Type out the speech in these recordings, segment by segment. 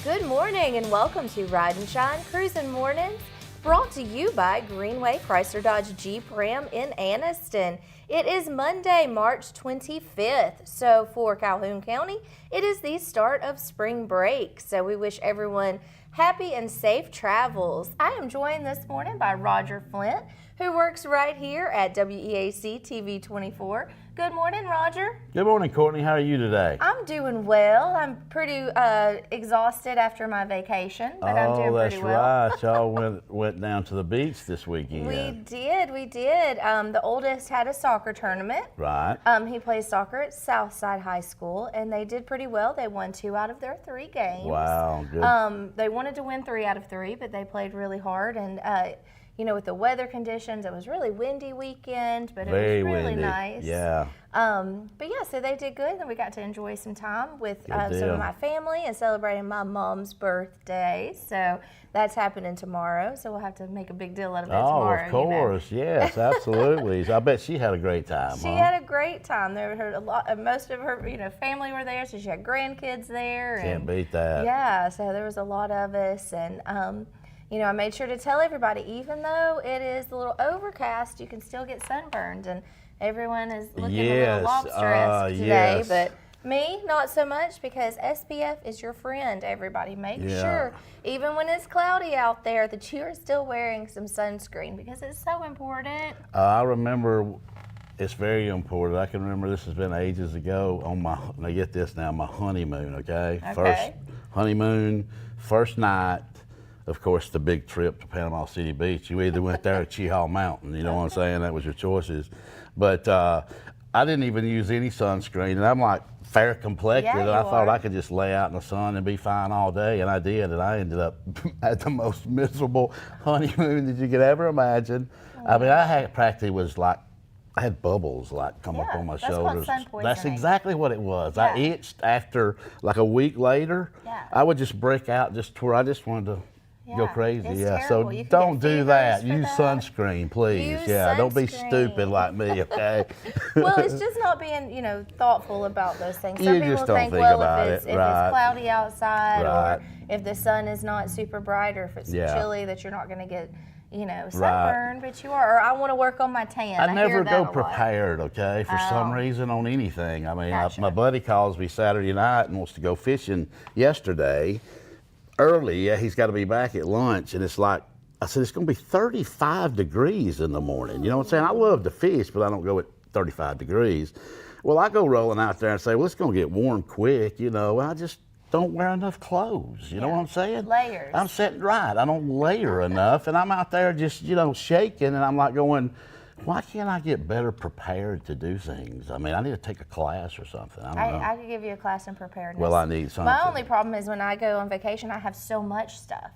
Good morning and welcome to Ride and Shine Cruising Mornings, brought to you by Greenway Chrysler Dodge Jeep Ram in Anniston. It is Monday, March 25th, so for Calhoun County, it is the start of spring break. So we wish everyone happy and safe travels. I am joined this morning by Roger Flint, who works right here at WEAC TV24. Good morning, Roger. Good morning, Courtney. How are you today? I'm doing well. I'm pretty exhausted after my vacation, but I'm doing pretty well. Oh, that's right. Y'all went down to the beach this weekend. We did. The oldest had a soccer tournament. Right. He plays soccer at Southside High School, and they did pretty well. They won 2 out of their 3 games. Wow, good. They wanted to win 3 out of 3, but they played really hard, and with the weather conditions, it was really windy weekend, but Very it was really windy. nice. Yeah. But yeah, so they did good, and we got to enjoy some time with some of my family and celebrating my mom's birthday. So that's happening tomorrow. So we'll have to make a big deal out of it tomorrow. Oh, of course, yes, absolutely. I bet she had a great time. She had a great time. There were most of her, family were there, so she had grandkids there. Can't beat that. Yeah, so there was a lot of us, and I made sure to tell everybody, even though it is a little overcast, you can still get sunburned, and everyone is looking a little lobster-esque today. Yes. But me, not so much, because SPF is your friend, everybody. Make sure, even when it's cloudy out there, that you are still wearing some sunscreen, because it's so important. I remember, it's very important. I can remember, this has been ages ago, on my honeymoon, okay? First honeymoon, first night. Of course, the big trip to Panama City Beach. You either went there or Cheehaw Mountain, you know what I'm saying? That was your choices. But I didn't even use any sunscreen, and I'm like fair complected, and I thought I could just lay out in the sun and be fine all day, and I did, and I ended up at the most miserable honeymoon that you could ever imagine. I mean, I had bubbles come up on my shoulders. That's exactly what it was. I itched after like a week later. I would just break out just to where I just wanted to go crazy. So don't do that. Use sunscreen, please. Don't be stupid like me, okay? Well, it's just not being, thoughtful about those things. You Some people just don't think well, about if it's cloudy outside, or if the sun is not super bright, or if it's chilly, that you're not going to get sunburn, but you are. Or I want to work on my tan. I never go prepared, okay, for some reason on anything. I mean, my buddy calls me Saturday night and wants to go fishing yesterday. Early, he's got to be back at lunch, and it's like, I said, it's going to be 35 degrees in the morning. You know what I'm saying? I love to fish, but I don't go at 35 degrees. Well, I go rolling out there and say, well, it's going to get warm quick, I just don't wear enough clothes. You know what I'm saying? Layers. I'm sitting right. I don't layer enough, and I'm out there just, shaking, and I'm like going, why can't I get better prepared to do things? I mean, I need to take a class or something. I don't know. I could give you a class in preparedness. Well, I need something. My only problem is when I go on vacation, I have so much stuff.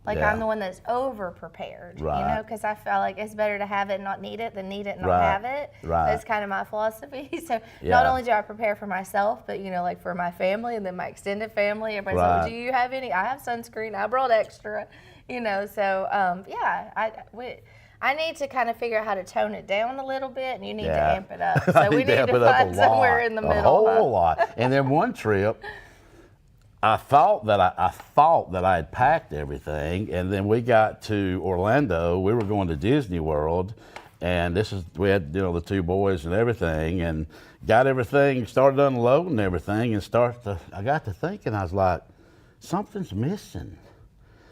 I'm the one that's over-prepared, because I feel like it's better to have it and not need it than need it and not have it. That's kind of my philosophy. So not only do I prepare for myself, but, for my family and then my extended family. Everybody's like, well, do you have any? I have sunscreen. I brought extra, I need to kind of figure out how to tone it down a little bit, and you need to amp it up. So we need to find somewhere in the middle. A whole lot. And then one trip, I thought that I had packed everything, and then we got to Orlando. We were going to Disney World, and we had the 2 boys and everything, and got everything, started unloading everything, and I got to thinking, I was like, something's missing.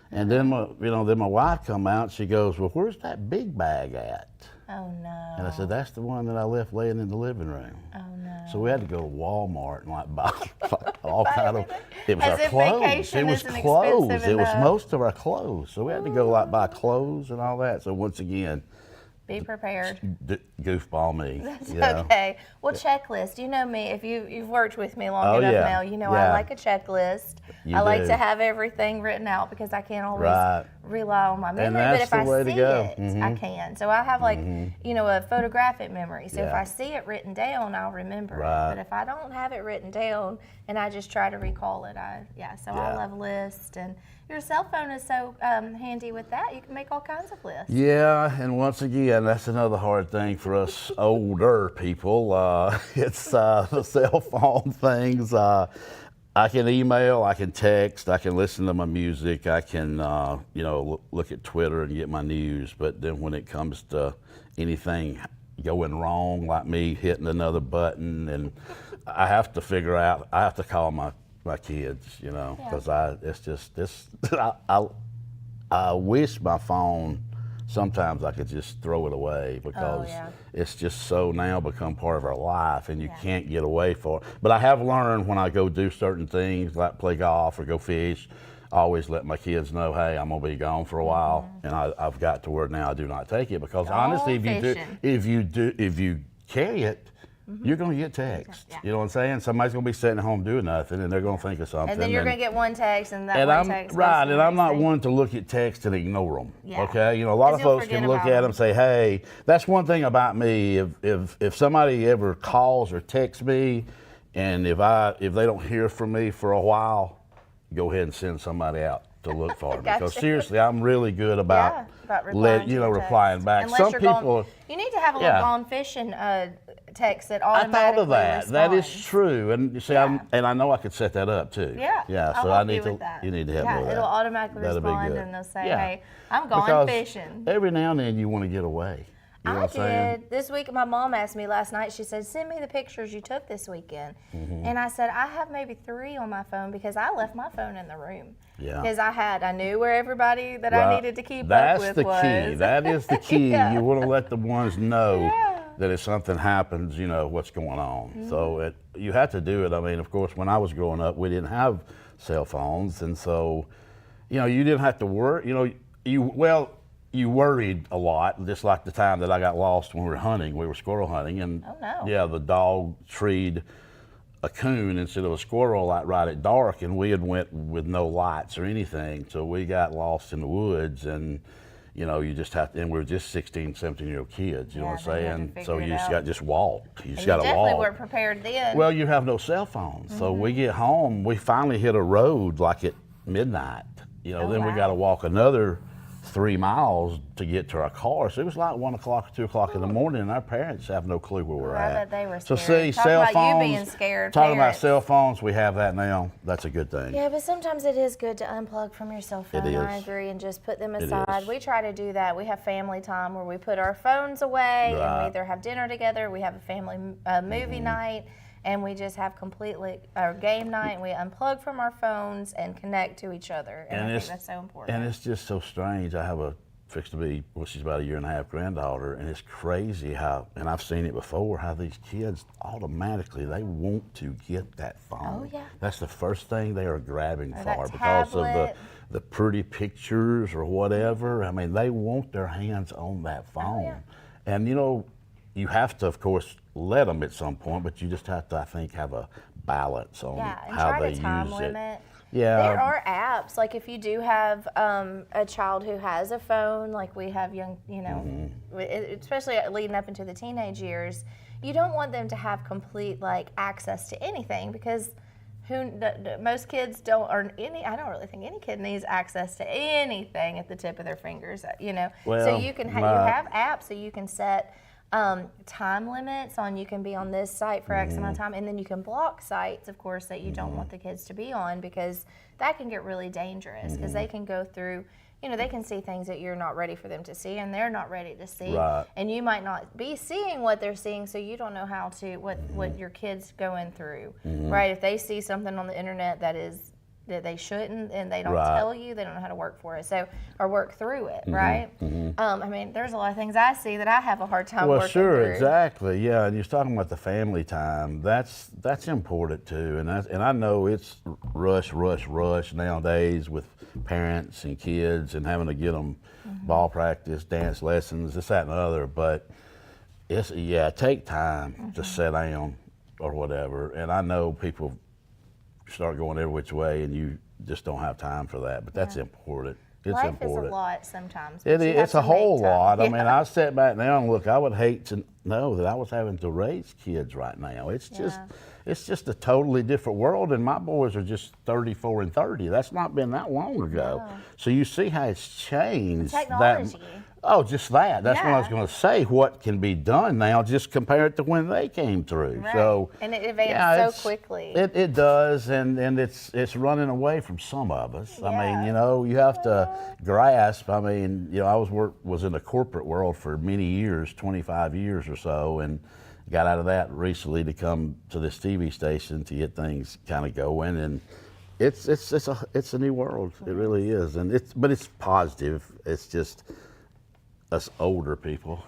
And then my wife come out. She goes, well, where's that big bag at? Oh no! And I said, that's the one that I left laying in the living room. Oh no! So we had to go to Walmart and buy all kind of. It was our clothes. It was clothes. It was most of our clothes. So we had to go buy clothes and all that. So once again, be prepared. Goofball me. That's okay. Well, checklist. You know me. If you've worked with me long enough now, I like a checklist. I like to have everything written out, because I can't always rely on my memory. But if I see it, I can. So I have a photographic memory. So if I see it written down, I'll remember it. But if I don't have it written down and I just try to recall it, I love lists. And your cell phone is so handy with that. You can make all kinds of lists. Yeah, and once again, that's another hard thing for us older people. It's the cell phone things. I can email, I can text, I can listen to my music, I can, you know, look at Twitter and get my news. But then when it comes to anything going wrong, like me hitting another button, and I have to figure out, I have to call my kids, you know, because it's just this. I wish my phone. Sometimes I could just throw it away because it's just so now become part of our life, and you can't get away from it. But I have learned when I go do certain things, like play golf or go fish, I always let my kids know, hey, I'm gonna be gone for a while, and I've got to where now I do not take it because honestly, if you carry it, you're going to get text. You know what I'm saying? Somebody's going to be sitting at home doing nothing, and they're going to think of something. And then you're going to get one text, and that one text. Right, and I'm not one to look at text and ignore them. Okay, you know, a lot of folks can look at them and say, "Hey," that's one thing about me. If somebody ever calls or texts me, and if they don't hear from me for a while, go ahead and send somebody out to look for them. Because seriously, I'm really good about replying back. Unless Some people, you need to have a little gone fishing text that automatically I thought of that. responds. That is true, and you see, and I know I could set that up too. Yeah. So I need to. You need to help me with that. It'll automatically respond, and they'll say, "Hey, I'm going because fishing." Every now and then you want to get away. You know I did. This week, my mom asked me last night, she said, "Send me the pictures you took this weekend." And I said, "I have maybe 3 on my phone because I left my phone in the room." Because I knew where everybody that I needed to keep up with was. That's the key. That is the key. You want to let the ones know that if something happens, you know what's going on. So you have to do it. I mean, of course, when I was growing up, we didn't have cell phones, and so, you know, you didn't have to worry. You know, you worried a lot, just like the time that I got lost when we were hunting. We were squirrel hunting, and the dog treed a coon instead of a squirrel like right at dark, and we had went with no lights or anything, so we got lost in the woods. And you know, you just have to, and we're just 16, 17-year-old kids, you know what I'm saying? So you just got to just walk. You just got to walk. You definitely weren't prepared then. Well, you have no cell phones. So we get home, we finally hit a road like at midnight. You know, then we got to walk another 3 miles to get to our car. So it was like 1 o'clock or 2 o'clock in the morning, and our parents have no clue where we're at. I bet they were so scared. See, cell phones. You being scared. Talking about cell phones, we have that now. That's a good thing. Yeah, but sometimes it is good to unplug from your cell phone. I agree, and just put them aside. We try to do that. We have family time where we put our phones away, and we either have dinner together, we have a family movie night, and we just have our game night, and we unplug from our phones and connect to each other. And I think that's so important. And it's just so strange. I have fixed to be, she's about 1.5 years granddaughter, and it's crazy how, and I've seen it before, how these kids automatically, they want to get that phone. That's the first thing they are grabbing for because of the pretty pictures or whatever. I mean, they want their hands on that phone. And you know, you have to, of course, let them at some point, but you just have to, I think, have a balance on how they use it. There are apps, like if you do have a child who has a phone, like we have young, you know, especially leading up into the teenage years, you don't want them to have complete like access to anything because most kids don't, or I don't really think any kid needs access to anything at the tip of their fingers, you know. So you can you have apps so you can set time limits on, you can be on this site for X amount of time, and then you can block sites, of course, that you don't want the kids to be on, because that can get really dangerous because they can go through, you know, they can see things that you're not ready for them to see, and they're not ready to see, and you might not be seeing what they're seeing, so you don't know how to, what your kid's going through, right? If they see something on the internet that they shouldn't, and they don't tell you, they don't know how to work for it, or work through it, right? I mean, there's a lot of things I see that I have a hard time working through. Well, sure, exactly, yeah. And you're talking about the family time. That's important too, and I know it's rush nowadays with parents and kids and having to get them ball practice, dance lessons, this, that, and the other. But it's take time to sit down or whatever. And I know people start going every which way, and you just don't have time for that. But that's important. It's Life important. is a lot sometimes. It's a whole lot. I mean, I sit back now and look. I would hate to know that I was having to raise kids right now. It's just a totally different world, and my boys are just 34 and 30. That's not been that long ago. So you see how it's changed. Technology. Oh, just that. That's what I was going to say. What can be done now, just compare it to when they came through. Right. So, and it advanced so quickly. It does, and it's running away from some of us. Yeah. I mean, you know, you have to grasp. I mean, you know, I was in the corporate world for many years, 25 years or so, and got out of that recently to come to this TV station to get things kind of going, and it's a new world. It really is, but it's positive. It's just us older people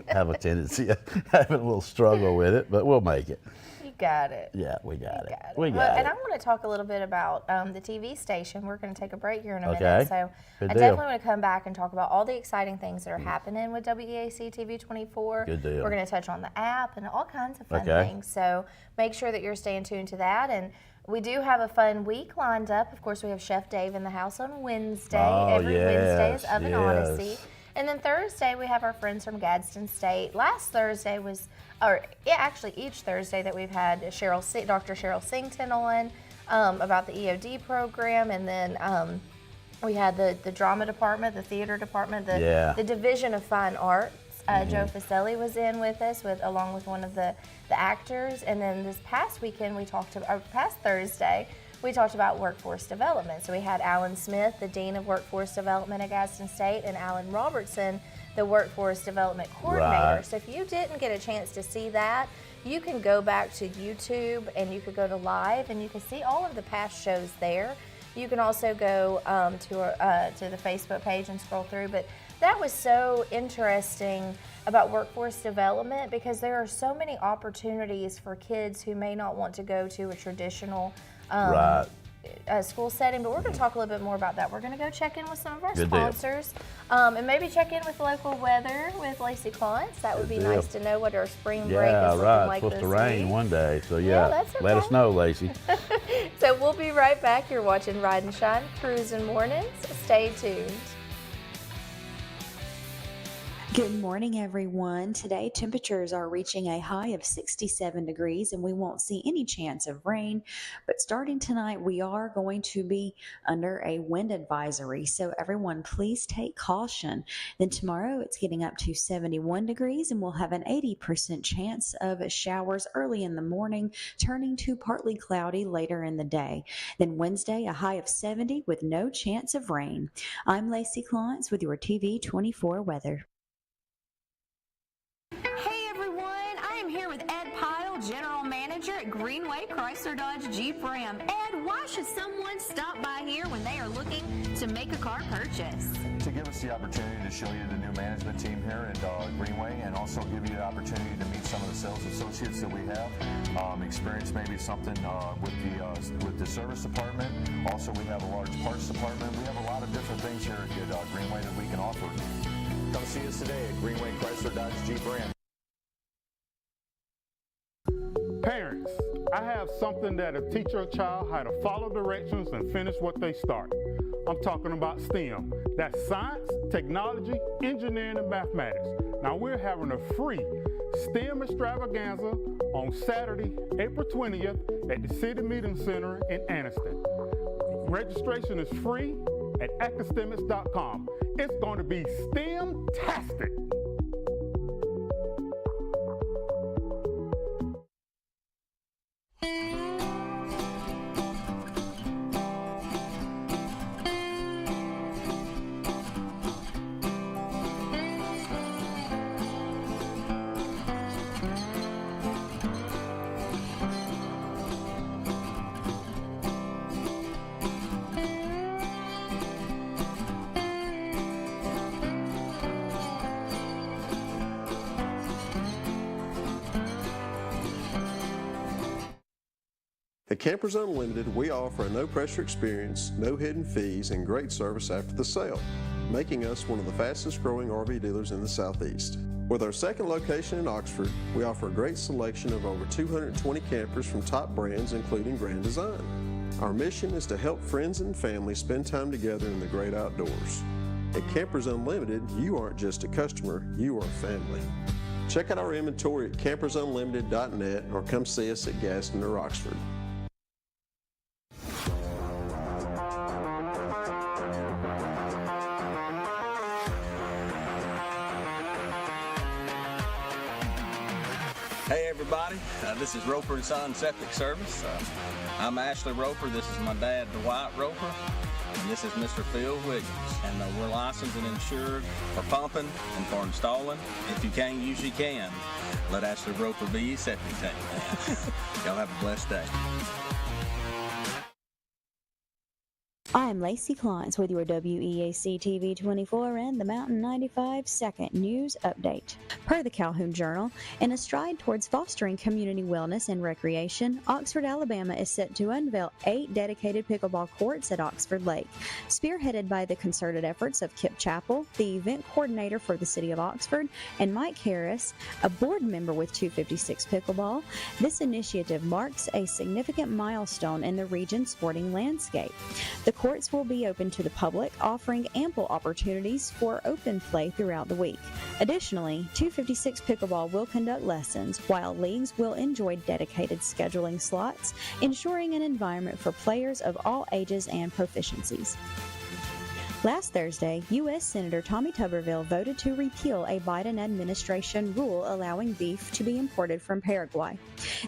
have a tendency of having a little struggle with it, but we'll make it. You got it. Yeah, we got it. And I want to talk a little bit about the TV station. We're going to take a break here in a minute. So I definitely want to come back and talk about all the exciting things that are happening with WEAC TV24. Good deal. We're going to touch on the app and all kinds of fun things. So make sure that you're staying tuned to that. And we do have a fun week lined up. Of course, we have Chef Dave in the house on Wednesday. Every Wednesday is Oven Odyssey. And then Thursday, we have our friends from Gadsden State. Last Thursday was, actually each Thursday that we've had Dr. Cheryl Sington on about the EOD program. And then we had the drama department, the theater department, the Division of Fine Arts. Joe Faselli was in with us, along with one of the actors. And then this past weekend, past Thursday, we talked about workforce development. So we had Alan Smith, the Dean of Workforce Development at Gadsden State, and Alan Robertson, the Workforce Development Coordinator. Right. So if you didn't get a chance to see that, you can go back to YouTube and you could go to live and you can see all of the past shows there. You can also go to the Facebook page and scroll through. But that was so interesting about workforce development because there are so many opportunities for kids who may not want to go to a traditional school setting, but we're going to talk a little bit more about that. We're going to go check in with some of our sponsors and maybe check in with local weather with Lacey Clontz. That would be nice to know what our spring break is looking like this week. It's supposed to rain one day, so that's okay. Let us know, Lacey. So we'll be right back. You're watching Ride and Shine Cruising Mornings. Stay tuned. Good morning, everyone. Today, temperatures are reaching a high of 67 degrees, and we won't see any chance of rain. But starting tonight, we are going to be under a wind advisory, so everyone please take caution. Then tomorrow, it's getting up to 71 degrees, and we'll have an 80% chance of showers early in the morning, turning to partly cloudy later in the day. Then Wednesday, a high of 70 with no chance of rain. I'm Lacey Clontz with your TV24 weather. General Manager at Greenway Chrysler Dodge Jeep Ram. Ed, why should someone stop by here when they are looking to make a car purchase? To give us the opportunity to show you the new management team here at Greenway, and also give you the opportunity to meet some of the sales associates that we have. Experience maybe something with the service department. Also, we have a large parts department. We have a lot of different things here at Greenway that we can offer. Come see us today at Greenway Chrysler Dodge Jeep Ram. Parents, I have something that'll teach your child how to follow directions and finish what they start. I'm talking about STEM. That's science, technology, engineering, and mathematics. Now we're having a free STEM extravaganza on Saturday, April 20th at the City Meeting Center in Anniston. Registration is free at academics.com. It's going to be STEM-tastic. At Campers Unlimited, we offer a no-pressure experience, no hidden fees, and great service after the sale, making us one of the fastest-growing RV dealers in the Southeast. With our second location in Oxford, we offer a great selection of over 220 campers from top brands, including Grand Design. Our mission is to help friends and family spend time together in the great outdoors. At Campers Unlimited, you aren't just a customer, you are family. Check out our inventory at campersunlimited.net or come see us at Gadsden or Oxford. This is Roper & Son Septic Service. I'm Ashley Roper. This is my dad, Dwight Roper. And this is Mr. Phil Williams. And we're licensed and insured for pumping and for installing. If you can't use, you can. Let Ashley Roper be your septic tank man. Y'all have a blessed day. I'm Lacey Klintz with your WEAC TV24 and the Mountain 95 Second News Update. Per the Calhoun Journal, in a stride towards fostering community wellness and recreation, Oxford, Alabama is set to unveil 8 dedicated pickleball courts at Oxford Lake. Spearheaded by the concerted efforts of Kip Chappell, the event coordinator for the City of Oxford, and Mike Harris, a board member with 256 Pickleball, this initiative marks a significant milestone in the region's sporting landscape. The courts will be open to the public, offering ample opportunities for open play throughout the week. Additionally, 256 Pickleball will conduct lessons, while leagues will enjoy dedicated scheduling slots, ensuring an environment for players of all ages and proficiencies. Last Thursday, U.S. Senator Tommy Tuberville voted to repeal a Biden administration rule allowing beef to be imported from Paraguay.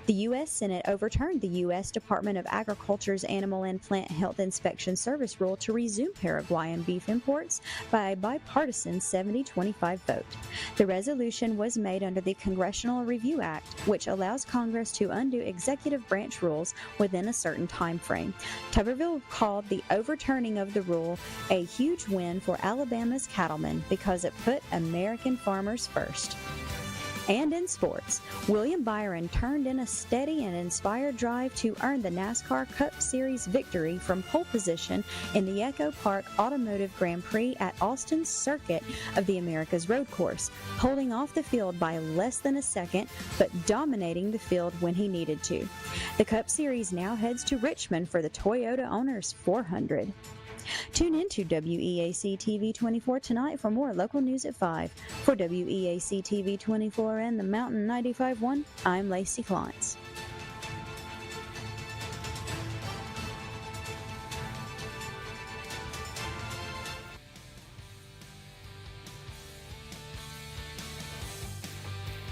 The U.S. Senate overturned the U.S. Department of Agriculture's Animal and Plant Health Inspection Service rule to resume Paraguayan beef imports by a bipartisan 70-25 vote. The resolution was made under the Congressional Review Act, which allows Congress to undo executive branch rules within a certain time frame. Tuberville called the overturning of the rule a huge win for Alabama's cattlemen because it put American farmers first. And in sports, William Byron turned in a steady and inspired drive to earn the NASCAR Cup Series victory from pole position in the Echo Park Automotive Grand Prix at Austin's circuit of the America's Road Course, holding off the field by less than a second, but dominating the field when he needed to. The Cup Series now heads to Richmond for the Toyota Owners 400. Tune in to WEAC TV24 tonight for more local news at 5. For WEAC TV24 and the Mountain 95.1, I'm Lacey Klintz.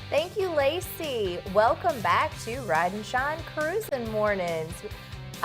Thank you, Lacey. Welcome back to Ride and Shine Cruising Mornings.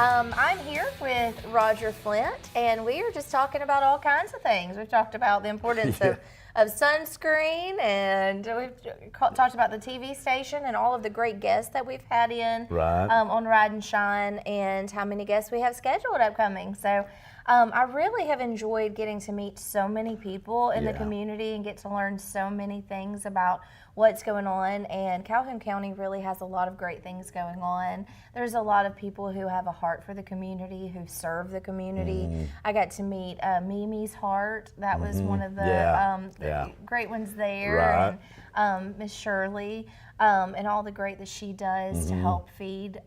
I'm here with Roger Flint, and we are just talking about all kinds of things. We've talked about the importance of sunscreen, and we've talked about the TV station and all of the great guests that we've had in on Ride and Shine, and how many guests we have scheduled upcoming. So I really have enjoyed getting to meet so many people in the community and get to learn so many things about what's going on, and Calhoun County really has a lot of great things going on. There's a lot of people who have a heart for the community, who serve the community. I got to meet Mimi's Heart. That was one of the great ones there, and Miss Shirley, and all the great that she does to help feed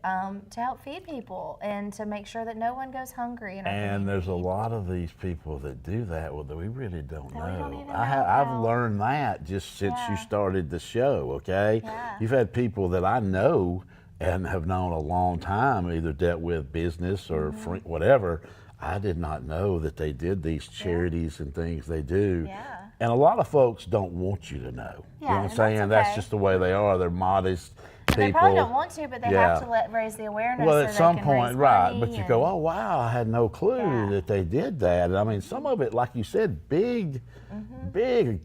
people and to make sure that no one goes hungry in our community. There's a lot of these people that do that that we really don't know. We don't even know I've learned that just since you started the show, okay? You've had people that I know and have known a long time, either dealt with business or whatever. I did not know that they did these charities and things they do. And a lot of folks don't want you to know. You know what I'm saying? That's just the way they are. They're modest people. They probably don't want to, but they have to raise the awareness. Well, so at some they can point, raise money, but you go, oh, wow, I had no clue that they did that. And I mean, some of it, like you said, big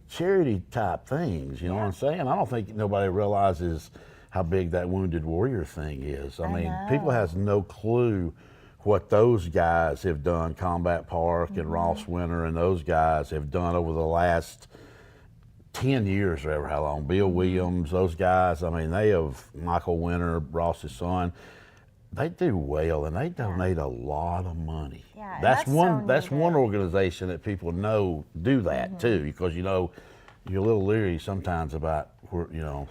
charity type things, you know what I'm saying? I don't think nobody realizes how big that Wounded Warrior thing is. I mean, people has no clue what those guys have done, Combat Park and Ross Winter and those guys have done over the last 10 years or ever how long. Bill Williams, those guys, I mean, they have, Michael Winter, Ross's son, they do well, and they donate a lot of money. That's one organization that people know do that too, because you know, you're a little leery sometimes about where, you know,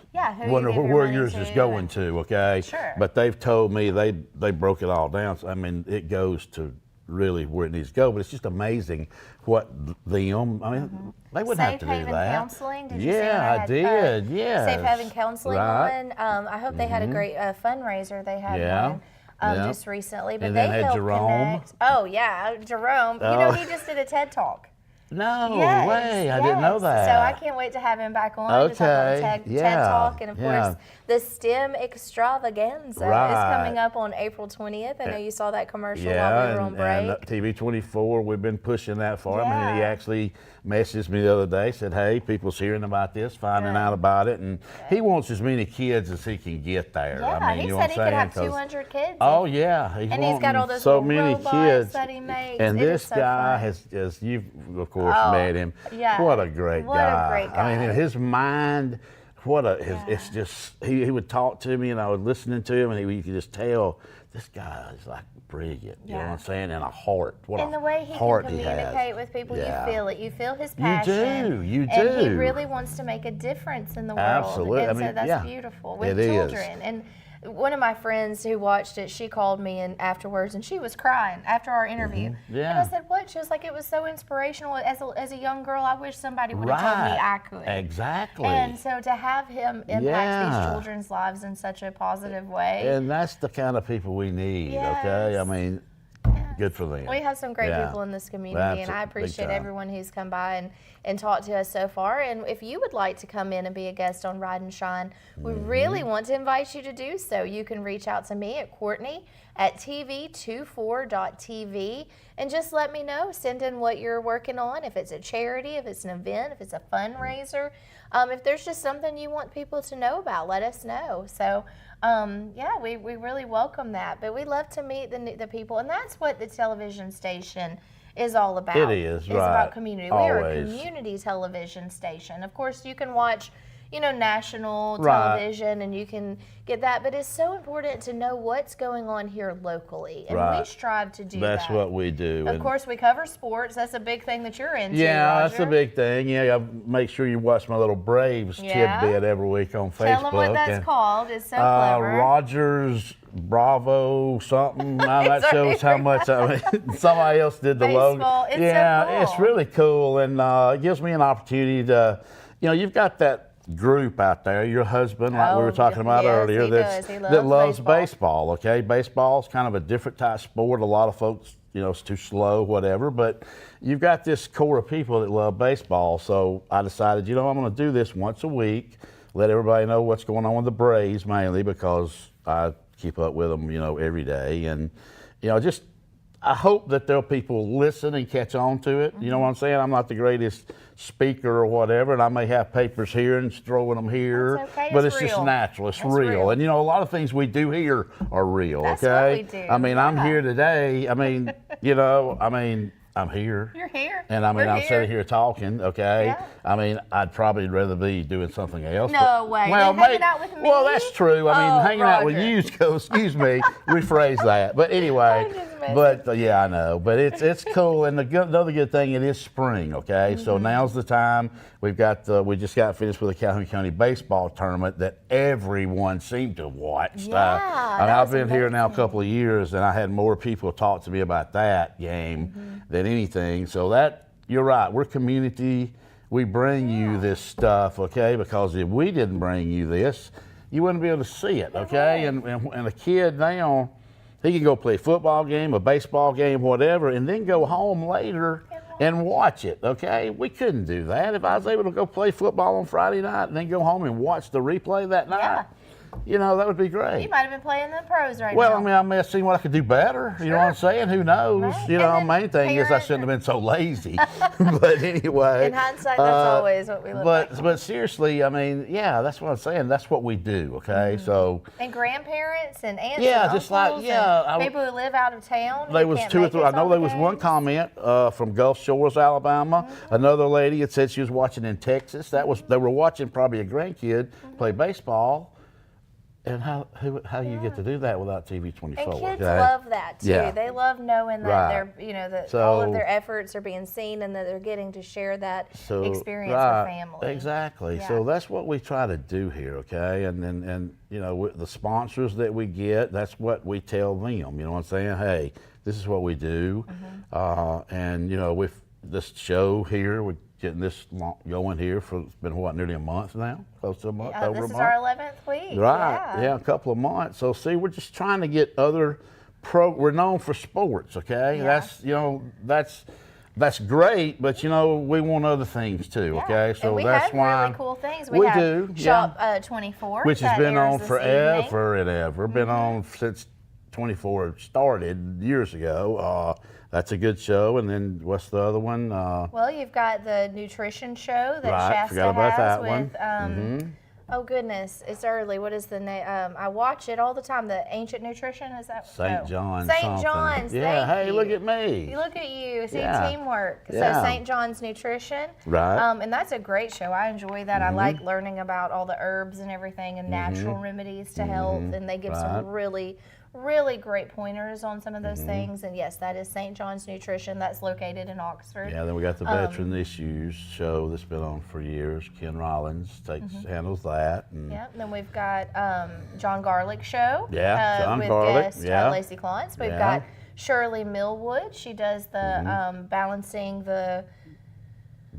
wonder where yours is going to, okay? But they've told me they broke it all down. So, I mean, it goes to really where it needs to go, but it's just amazing what them, I mean, they wouldn't have to do that. Safe Haven Counseling, did you see I did, Safe Haven Counseling on. I hope they had a great fundraiser. They had one just recently, but and they then had helped Jerome. Connect. Oh yeah, Jerome. You know, he just did a TED Talk. No way, I didn't know that. So I can't wait to have him back on to talk about TED Talk, and of course the STEM extravaganza is coming up on April 20th. I know you saw that commercial while we were on break. And TV24, we've been pushing that for him, and he actually messaged me the other day, said, hey, people's hearing about this, finding out about it, and he wants as many kids as he can get there. Yeah, I mean, he you know said what he I'm could have saying? 200 kids. Oh, yeah. He's got all those so little many robots kids that he makes. And this so guy fun. as you've, of course, met him. Yeah. What a great guy. What a great guy. I mean, his mind, it's just, he would talk to me, and I was listening to him, and you could just tell this guy is like brilliant, you know what I'm saying, and a heart. And the way he can communicate with people, you feel it. You feel his passion. You do. And he really wants to make a difference in the world. Absolutely. And so that's beautiful with it children. Is. And one of my friends who watched it, she called me and afterwards, and she was crying after our interview. Yeah. And I said, what? She was like, it was so inspirational. As a young girl, I wish somebody would have told me I could. Exactly. And so to have him impact these children's lives in such a positive way. And that's the kind of people we need, okay? I mean, good for them. We have some great people in this community, and I appreciate everyone who's come by and talked to us so far. And if you would like to come in and be a guest on Ride and Shine, we really want to invite you to do so. You can reach out to me at TV24.tv and just let me know. Send in what you're working on, if it's a charity, if it's an event, if it's a fundraiser. If there's just something you want people to know about, let us know. So, we really welcome that. But we love to meet the people, and that's what the television station is all about. It is, It's right. about community. We are a Always. community television station. Of course, you can watch, national television, and you can get that, but it's so important to know what's going on here locally, and we strive to do that. That's what we do. Of course, we cover sports. That's a big thing that you're into, Yeah, Roger. that's a big thing. Yeah, I make sure you watch my little Braves tidbit every week on Facebook. Tell them what that's called. It's so clever. Rogers Bravo something. That shows how much somebody else did the logo. It's so cool. It's really cool, and it gives me an opportunity to, you've got that group out there, your husband, like we were talking about earlier, that loves baseball. Okay, baseball's kind of a different type of sport. A lot of folks, it's too slow, whatever. But you've got this core of people that love baseball. So I decided, I'm going to do this once a week, let everybody know what's going on with the Braves, mainly because I keep up with them, every day, and I hope that there'll people listen and catch on to it. You know what I'm saying? I'm not the greatest speaker or whatever, and I may have papers here and throwing them here, but it's just natural. It's real. And a lot of things we do here are real. That's okay? what we do. I mean, I'm here today. I mean, I'm here. You're here. And I'm sitting here talking, okay? Yeah. I mean, I'd probably rather be doing something else. No way. Well, hanging out with me? Well, that's true. I mean, hanging out with Roger. you, excuse me, rephrase that. But anyway, yeah, I know. But it's cool. And another good thing, it is spring, okay? So now's the time. We just got finished with the Calhoun County baseball tournament that everyone seemed to have watched. I've been here now a couple of years, and I had more people talk to me about that game than anything. So you're right. We're community. We bring you this stuff, okay? Because if we didn't bring you this, you wouldn't be able to see it, okay? And a kid now, he can go play a football game, a baseball game, whatever, and then go home later and watch it, okay? We couldn't do that. If I was able to go play football on Friday night and then go home and watch the replay that night, that would be great. You might have been playing the pros now. Well, I mean, I may have seen what I could do better. You know what I'm saying? Who knows? Right. Main thing is I shouldn't have been so lazy. But anyway. In hindsight, that's always what we look like. But seriously, I mean, that's what I'm saying. That's what we do, okay? So. And grandparents and aunts and uncles just like, people who live out of town. There was two or three. I know there was one comment from Gulf Shores, Alabama. Another lady had said she was watching in Texas. They were watching probably a grandkid play baseball. And how you get to do that without TV24? And kids love that too. Yeah. They love knowing that that all of their efforts are being seen and that they're getting to share that experience with family. Exactly. Yeah. So that's what we try to do here, okay? And the sponsors that we get, that's what we tell them. You know what I'm saying? Hey, this is what we do. With this show here, we're getting this going here for, it's been nearly a month now? Close to a month, over a month? This is our 11th week. Right, yeah, a couple of months. So see, we're just trying to get other we're known for sports, okay? Yeah. That's That's great, but you know, we want other things too, okay? So we that's have why really cool things. We have do, Shop 24, which has been on forever and ever. Been on since 24 started years ago. That's a good show. And then what's the other one? Well, you've got the nutrition show that Shasta forgot about has that with one. oh goodness, it's early. What is the name? I watch it all the time. The Ancient Nutrition, is that? St. John's. St. John's. Yeah. Thank hey, look at me. Look at you. See, Yeah. teamwork. Yeah. So St. John's Nutrition. Right. And that's a great show. I enjoy that. I like learning about all the herbs and everything and natural remedies to health. And they give some really great pointers on some of those things. And yes, that is St. John's Nutrition. That's located in Oxford. Yeah, then we got the Veteran Issues show that's been on for years. Ken Rollins handles that. And yeah, and then we've got John Garlic Show. Yeah, John with Garlic. guest Yeah. Lacey Klontz. We've got Shirley Millwood. She does the balancing the.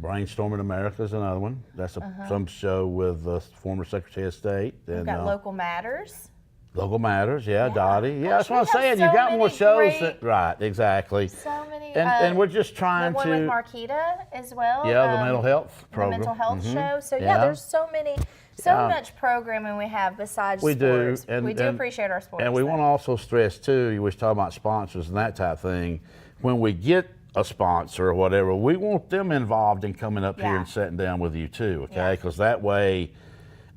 Brainstorming America is another one. That's some show with the former Secretary of State. We've got Local Matters. Local Matters, Dottie. Yeah, that's what I'm we saying. have You so got more many shows. great- Right, exactly. So many. And we're just trying the one to. with Marquita as well. Yeah, the mental health program. The mental health show. So Yeah. there's so much programming we have besides We do, sports. and we do appreciate our sports. And we want to also stress too. You was talking about sponsors and that type of thing. When we get a sponsor or whatever, we want them involved in coming up here and sitting down with you too, okay? Because that way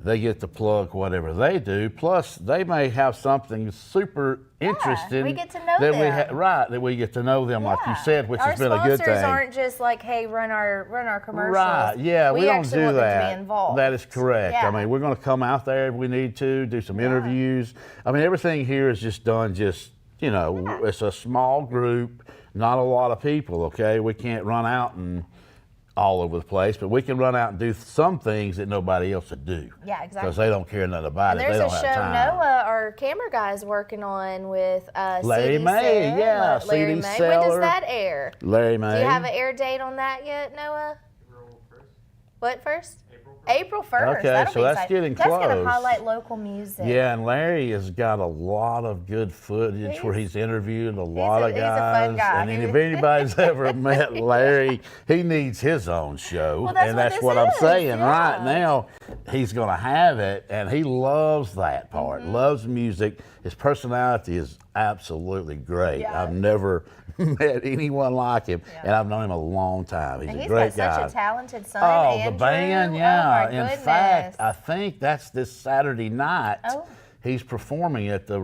they get to plug whatever they do. Plus, they may have something super interesting. We get to know that them. that we get to know them, like you said, which our has been a good thing. sponsors aren't just like, hey, run our commercials. Right, yeah, we don't actually do want them that. to be involved. That is correct. Yeah. I mean, we're going to come out there if we need to, do some interviews. I mean, everything here is just done it's a small group, not a lot of people, okay? We can't run out and all over the place, but we can run out and do some things that nobody else would do. Yeah, exactly. Because they don't care nothing about it. They There's don't a have show time. Noah, our camera guy, is working on with Larry CD May, Sim, yeah, Larry CD May. Seller. When does that air? Larry May. Do you have an air date on that yet, Noah? What first? April 1st. Okay, That'll so be that's exciting. getting That's going to close. highlight local music. Yeah, and Larry has got a lot of good footage where he's interviewed a lot of guys. He's a fun guy. And if anybody's ever met Larry, he needs his own show. Well, that's and what that's this what I'm is, saying. yeah. Right now, he's going to have it, and he loves that part, loves music. His personality is absolutely great. Yeah. I've never met anyone like him, and I've known him a long time. He's And a he's great got guy. such a talented son, Oh, Andrew. the band, Oh, yeah. my In goodness. fact, I think that's this Saturday night. Oh. He's performing at the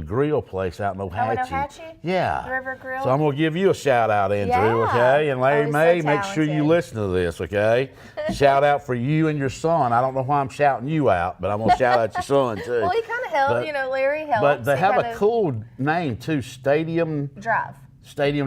grill place out in Ohatchee. Oh, in Ohatchee? Yeah. The River Grill? So I'm going to give you a shout out, Andrew, Yeah. okay? And Larry Oh, he's so May, make sure you talented. listen to this, okay? Shout out for you and your son. I don't know why I'm shouting you out, but I'm going to shout out your son, too. Well, he kind of helped, Larry helps. But they He have a kinda- cool name, too, Stadium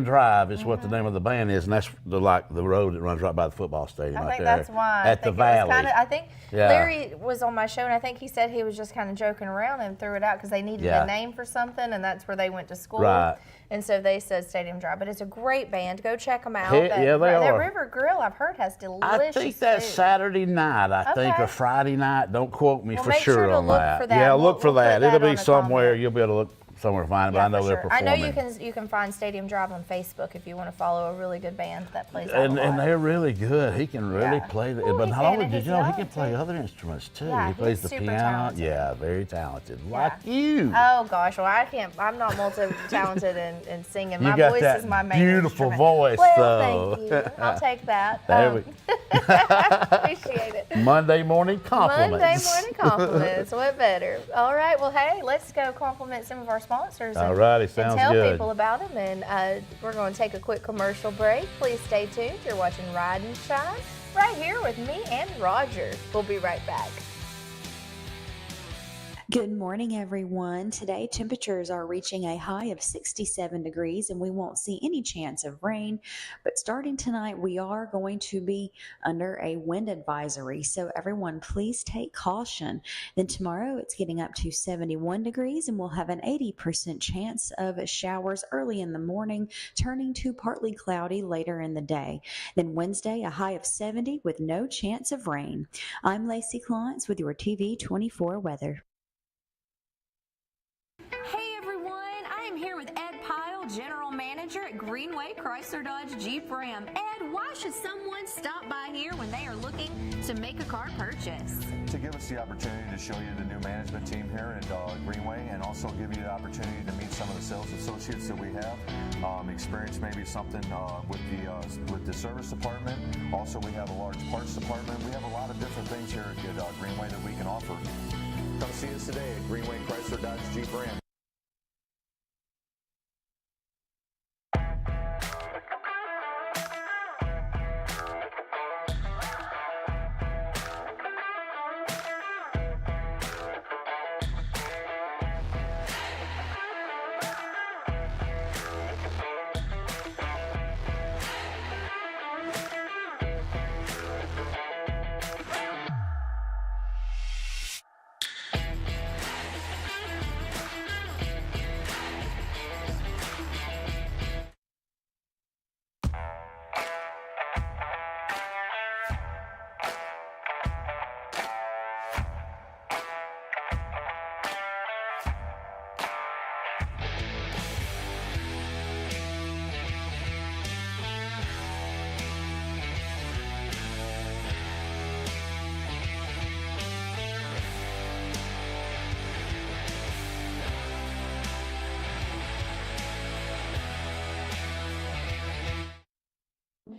Drive is what the name of the band is, and that's the road that runs right by the football stadium I right think there. that's why. At the Valley. I think Yeah. Larry was on my show, and I think he said he was just kind of joking around and threw it out because they needed a name for something, and that's where they went to school. Right. And so they said Stadium Drive. But it's a great band. Go check them out. Yeah, they That are. River Grill, I've heard, has delicious I think that's food. Saturday night, I think, Okay. or Friday night. Don't quote me Well, for make sure sure to on look that. for that. Yeah, We'll- look for we'll put that. that It'll on be the somewhere. comment. You'll be able to look somewhere to find it, but Yeah, I know for they're sure. I know performing. you can find Stadium Drive on Facebook if you want to follow a really good band that plays out a And lot. they're really good. He can really Yeah. play Well, but he not can, only and did he's you know he young, can play too. other instruments too. Yeah, He plays he's the super piano. talented. Yeah, very talented. Yeah. Like you. Oh gosh, well I'm not multi-talented in singing. You My got voice that is my main beautiful instrument. voice, well, though. thank you. I'll take that. There we- Appreciate it. Monday morning compliments. Monday morning compliments. What better? All right. Well, hey, let's go compliment some of our sponsors. All righty, sounds and tell good. people about them. And we're going to take a quick commercial break. Please stay tuned. You're watching Ride and Shine right here with me and Roger. We'll be right back. Good morning, everyone. Today, temperatures are reaching a high of 67 degrees, and we won't see any chance of rain. But starting tonight, we are going to be under a wind advisory, so everyone, please take caution. Then tomorrow, it's getting up to 71 degrees, and we'll have an 80% chance of showers early in the morning, turning to partly cloudy later in the day. Then Wednesday, a high of 70 with no chance of rain. I'm Lacey Klontz with your TV24 weather. Hey everyone, I I'm here with Ed Pyle, General Manager at Greenway Chrysler Dodge Jeep Ram. Ed, why should someone stop by here when they are looking to make a car purchase? To give us the opportunity to show you the new management team here at Greenway, and also give you the opportunity to meet some of the sales associates that we have. Experience maybe something with the service department. Also, we have a large parts department. We have a lot of different things here at Greenway that we can offer. Come see us today at Greenway Chrysler Dodge Jeep Ram.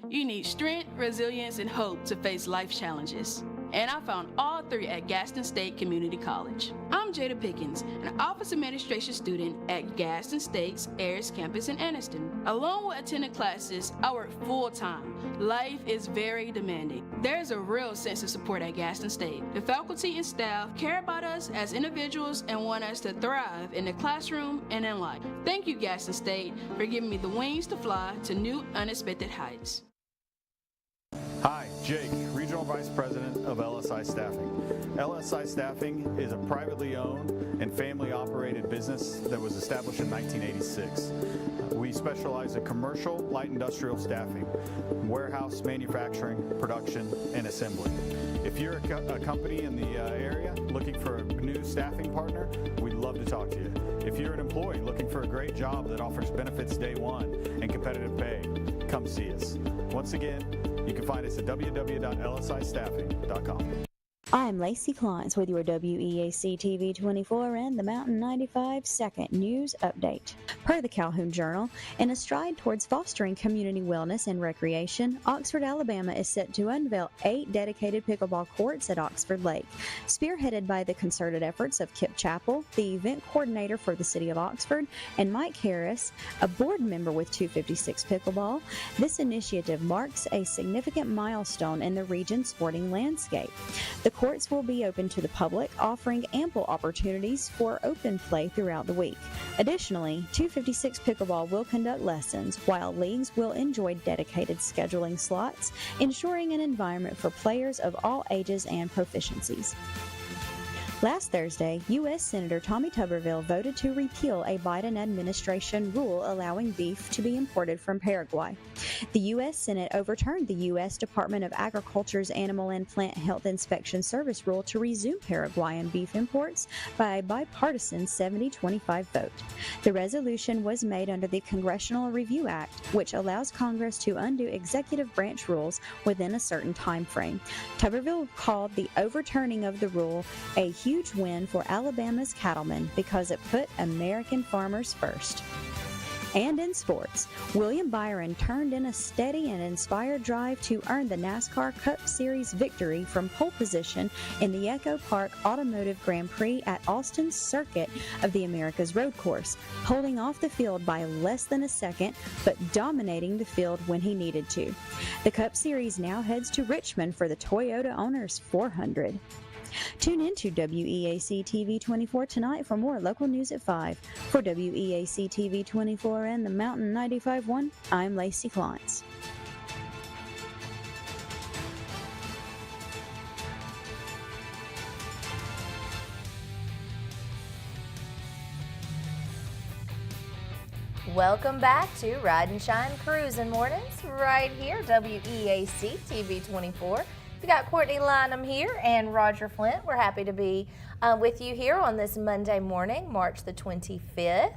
You need strength, resilience, and hope to face life challenges. And I found all three at Gaston State Community College. I'm Jada Pickens, an office administration student at Gaston State's Ayers campus in Anniston. Along with attending classes, I work full-time. Life is very demanding. There's a real sense of support at Gaston State. The faculty and staff care about us as individuals and want us to thrive in the classroom and in life. Thank you, Gaston State, for giving me the wings to fly to new, unexpected heights. Hi, Jake, Regional Vice President of LSI Staffing. LSI Staffing is a privately owned and family-operated business that was established in 1986. We specialize in commercial, light industrial staffing, warehouse, manufacturing, production, and assembly. If you're a company in the area looking for a new staffing partner, we'd love to talk to you. If you're an employee looking for a great job that offers benefits day one and competitive pay, come see us. Once again, you can find us at www.lsistaffing.com. I'm Lacey Klintz with your WEAC TV24 and the Mountain 95 second news update. Per the Calhoun Journal, in a stride towards fostering community wellness and recreation, Oxford, Alabama is set to unveil 8 dedicated pickleball courts at Oxford Lake. Spearheaded by the concerted efforts of Kip Chappell, the event coordinator for the City of Oxford, and Mike Harris, a board member with 256 Pickleball, this initiative marks a significant milestone in the region's sporting landscape. The courts will be open to the public, offering ample opportunities for open play throughout the week. Additionally, 256 Pickleball will conduct lessons, while leagues will enjoy dedicated scheduling slots, ensuring an environment for players of all ages and proficiencies. Last Thursday, U.S. Senator Tommy Tuberville voted to repeal a Biden administration rule allowing beef to be imported from Paraguay. The U.S. Senate overturned the U.S. Department of Agriculture's Animal and Plant Health Inspection Service rule to resume Paraguayan beef imports by a bipartisan 70-25 vote. The resolution was made under the Congressional Review Act, which allows Congress to undo executive branch rules within a certain time frame. Tuberville called the overturning of the rule a huge win for Alabama's cattlemen because it put American farmers first. And in sports, William Byron turned in a steady and inspired drive to earn the NASCAR Cup Series victory from pole position in the Echo Park Automotive Grand Prix at Austin's circuit of the America's Road Course, holding off the field by less than a second, but dominating the field when he needed to. The Cup Series now heads to Richmond for the Toyota Owners 400. Tune in to WEAC TV24 tonight for more local news at 5. For WEAC TV24 and the Mountain 95.1, I'm Lacey Klintz. Welcome back to Ride and Shine Cruising Mornings right here, WEAC TV24. We got Courtney Lynham here and Roger Flint. We're happy to be with you here on this Monday morning, March the 25th.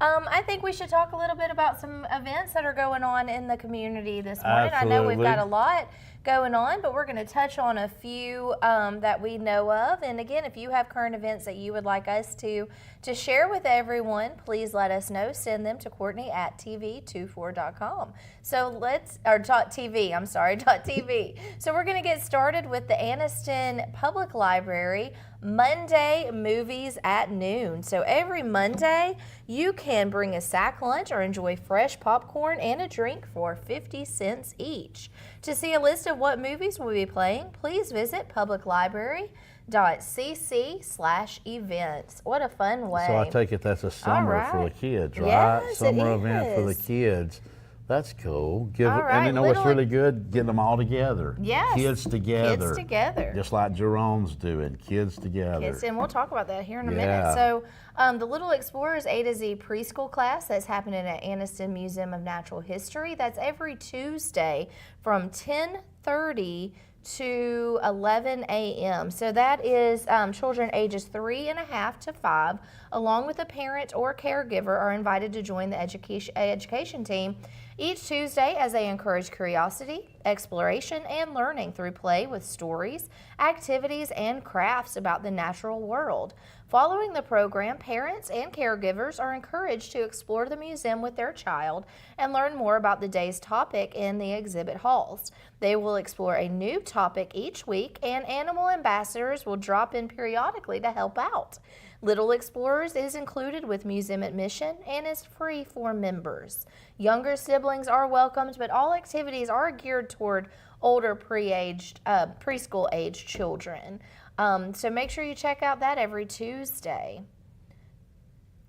I think we should talk a little bit about some events that are going on in the community this morning. Absolutely. I know we've got a lot going on, but we're going to touch on a few that we know of. And again, if you have current events that you would like us to share with everyone, please let us know. Send them to Courtney at TV24.com. So .tv. So we're going to get started with the Anniston Public Library Monday movies at noon. So every Monday, you can bring a sack lunch or enjoy fresh popcorn and a drink for 50 cents each. To see a list of what movies we'll be playing, please visit publiclibrary.cc/events. What a fun way. So I take it that's a summer for the kids, right? Yes, summer it event for the is. kids. That's cool. right, And you know what's really good? Getting them all together. Yes. Kids together. Kids together. Just like Jerome's doing. Kids together. And we'll talk about that here in a minute. So the Little Explorers A to Z preschool class that's happening at Anniston Museum of Natural History. That's every Tuesday from 10:30 to 11 a.m. So that is children ages 3.5 to 5, along with a parent or caregiver, are invited to join the education team each Tuesday as they encourage curiosity, exploration, and learning through play with stories, activities, and crafts about the natural world. Following the program, parents and caregivers are encouraged to explore the museum with their child and learn more about the day's topic in the exhibit halls. They will explore a new topic each week, and animal ambassadors will drop in periodically to help out. Little Explorers is included with museum admission and is free for members. Younger siblings are welcomed, but all activities are geared toward older preschool age children. So make sure you check out that every Tuesday.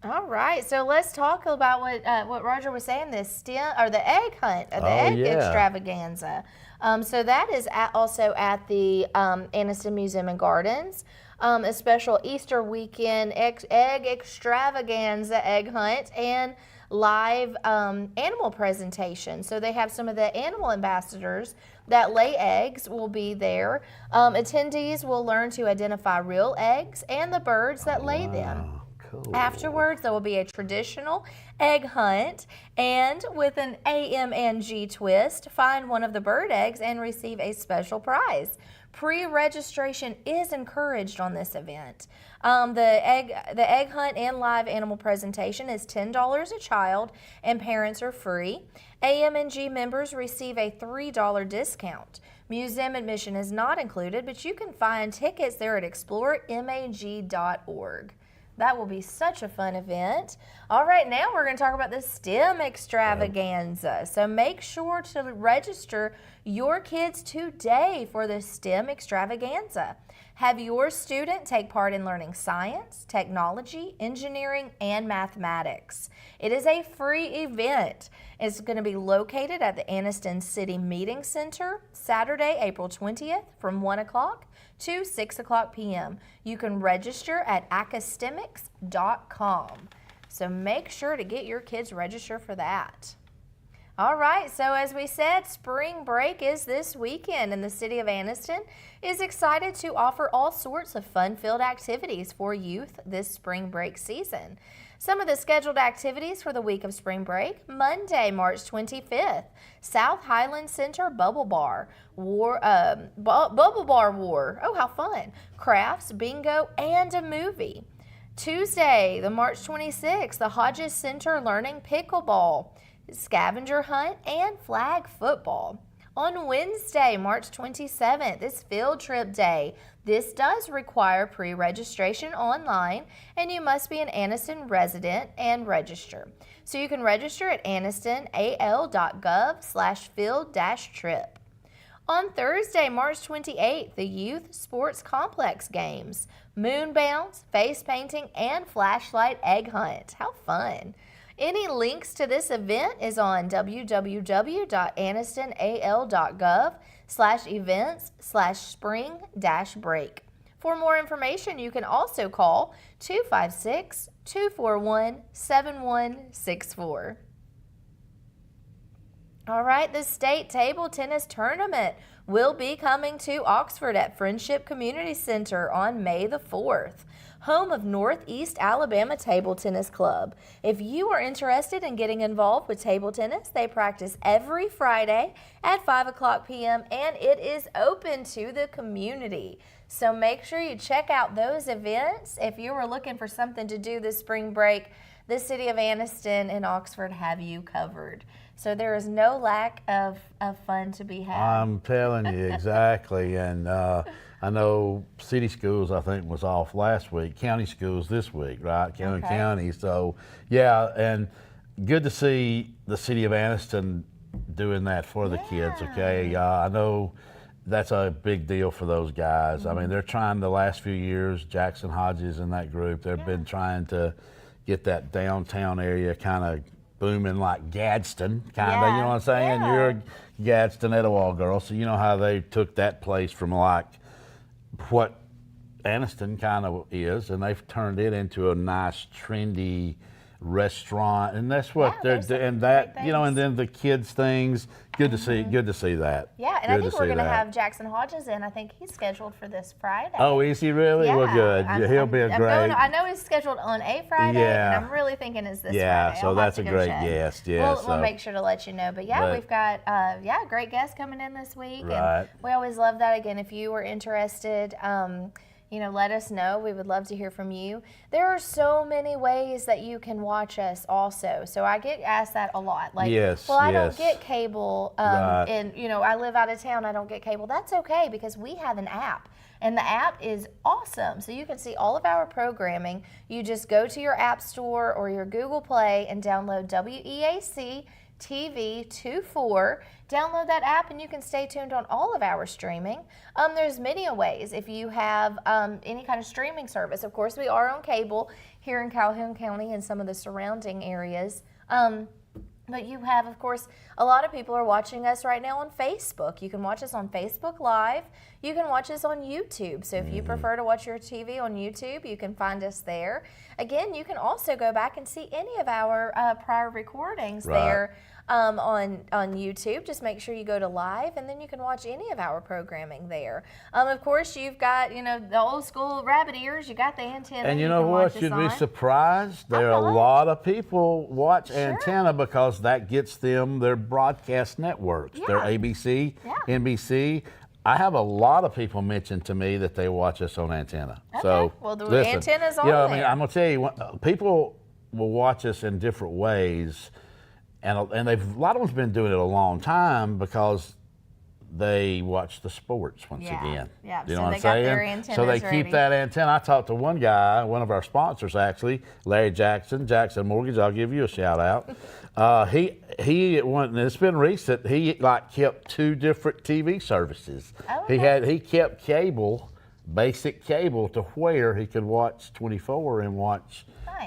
All right, so let's talk about what Roger was saying, the egg hunt, extravaganza. So that is also at the Anniston Museum and Gardens. A special Easter weekend egg extravaganza egg hunt and live animal presentation. So they have some of the animal ambassadors that lay eggs will be there. Attendees will learn to identify real eggs and the birds that lay them. Cool. Afterwards, there will be a traditional egg hunt, and with an AMNG twist, find one of the bird eggs and receive a special prize. Pre-registration is encouraged on this event. The egg hunt and live animal presentation is $10 a child, and parents are free. AMNG members receive a $3 discount. Museum admission is not included, but you can find tickets there at exploremag.org. That will be such a fun event. All right, now we're going to talk about the STEM extravaganza. So make sure to register your kids today for the STEM extravaganza. Have your student take part in learning science, technology, engineering, and mathematics. It is a free event. It's going to be located at the Anniston City Meeting Center, Saturday, April 20th from 1 o'clock to 6 o'clock p.m. You can register at acastemics.com. So make sure to get your kids registered for that. All right, so as we said, spring break is this weekend, and the city of Anniston is excited to offer all sorts of fun-filled activities for youth this spring break season. Some of the scheduled activities for the week of spring break: Monday, March 25th, South Highland Center Bubble Bar War. Oh, how fun! Crafts, bingo, and a movie. Tuesday, the March 26th, the Hodges Center Learning Pickleball, Scavenger Hunt, and Flag Football. On Wednesday, March 27th, is Field Trip Day. This does require pre-registration online, and you must be an Anniston resident and register. So you can register at annistonal.gov/field-trip. On Thursday, March 28th, the Youth Sports Complex Games, Moon Bounce, Face Painting, and Flashlight Egg Hunt. How fun! Any links to this event is on www.annistonal.gov/events/spring-break. For more information, you can also call 256-241-7164. All right, the state table tennis tournament will be coming to Oxford at Friendship Community Center on May the 4th. Home of Northeast Alabama Table Tennis Club. If you are interested in getting involved with table tennis, they practice every Friday at 5 o'clock p.m. and it is open to the community. So make sure you check out those events. If you are looking for something to do this spring break, the city of Anniston and Oxford have you covered. So there is no lack of fun to be had. I'm telling you, exactly. And I know city schools, I think, was off last week. County schools this week, right? County. So, yeah, and good to see the city of Anniston doing that for the kids, okay? I know that's a big deal for those guys. I mean, they're trying the last few years, Jackson Hodges and that group, they've been trying to get that downtown area kind of booming like Gadsden, kind of, you know what I'm saying? You're a Gadsden Etowah girl, so you know how they took that place from like what Anniston kind of is, and they've turned it into a nice, trendy restaurant, and that's what they're doing. And that, you know, and then the kids things. Good to see. Good to see that. Yeah, and I think we're going to have Jackson Hodges in. I think he's scheduled for this Friday. Oh, is he really? Yeah. Well, good. He'll be a great. I know he's scheduled on a Friday, and I'm really thinking it's this Friday. Yeah, so that's a great guest. Yeah, we'll make sure to let you know. But yeah, we've got great guests coming in this week, right. And we always love that. Again, if you were interested, you know, let us know. We would love to hear from you. There are so many ways that you can watch us also. So I get asked that a lot. Like, I don't get cable, and, you know, I live out of town, I don't get cable. That's okay, because we have an app. And the app is awesome. So you can see all of our programming. You just go to your App Store or your Google Play and download WEAC TV24. Download that app and you can stay tuned on all of our streaming. There's many ways. If you have any kind of streaming service, of course we are on cable here in Calhoun County and some of the surrounding areas. But you have, of course, a lot of people are watching us right now on Facebook. You can watch us on Facebook Live. You can watch us on YouTube. So if you prefer to watch your TV on YouTube, you can find us there. Again, you can also go back and see any of our prior recordings there on YouTube. Just make sure you go to live, and then you can watch any of our programming there. Of course, you've got, you know, the old school rabbit ears. You got the antenna. And you know what? You'd be surprised. There are a lot of people watch antenna because that gets them their broadcast networks. Their ABC, NBC. I have a lot of people mention to me that they watch us on antenna. Okay. So well, the listen, antenna's on there. I mean, I'm gonna tell you, people will watch us in different ways, and they've a lot of them's been doing it a long time because they watch the sports once again. Yeah, you know so what they I'm got saying? their antennas so they ready. keep that antenna. I talked to one guy, one of our sponsors actually, Larry Jackson Mortgage. I'll give you a shout out. He went, and it's been recent. He like kept 2 different TV services. Oh, okay. He kept cable, basic cable, to where he could watch 24 and watch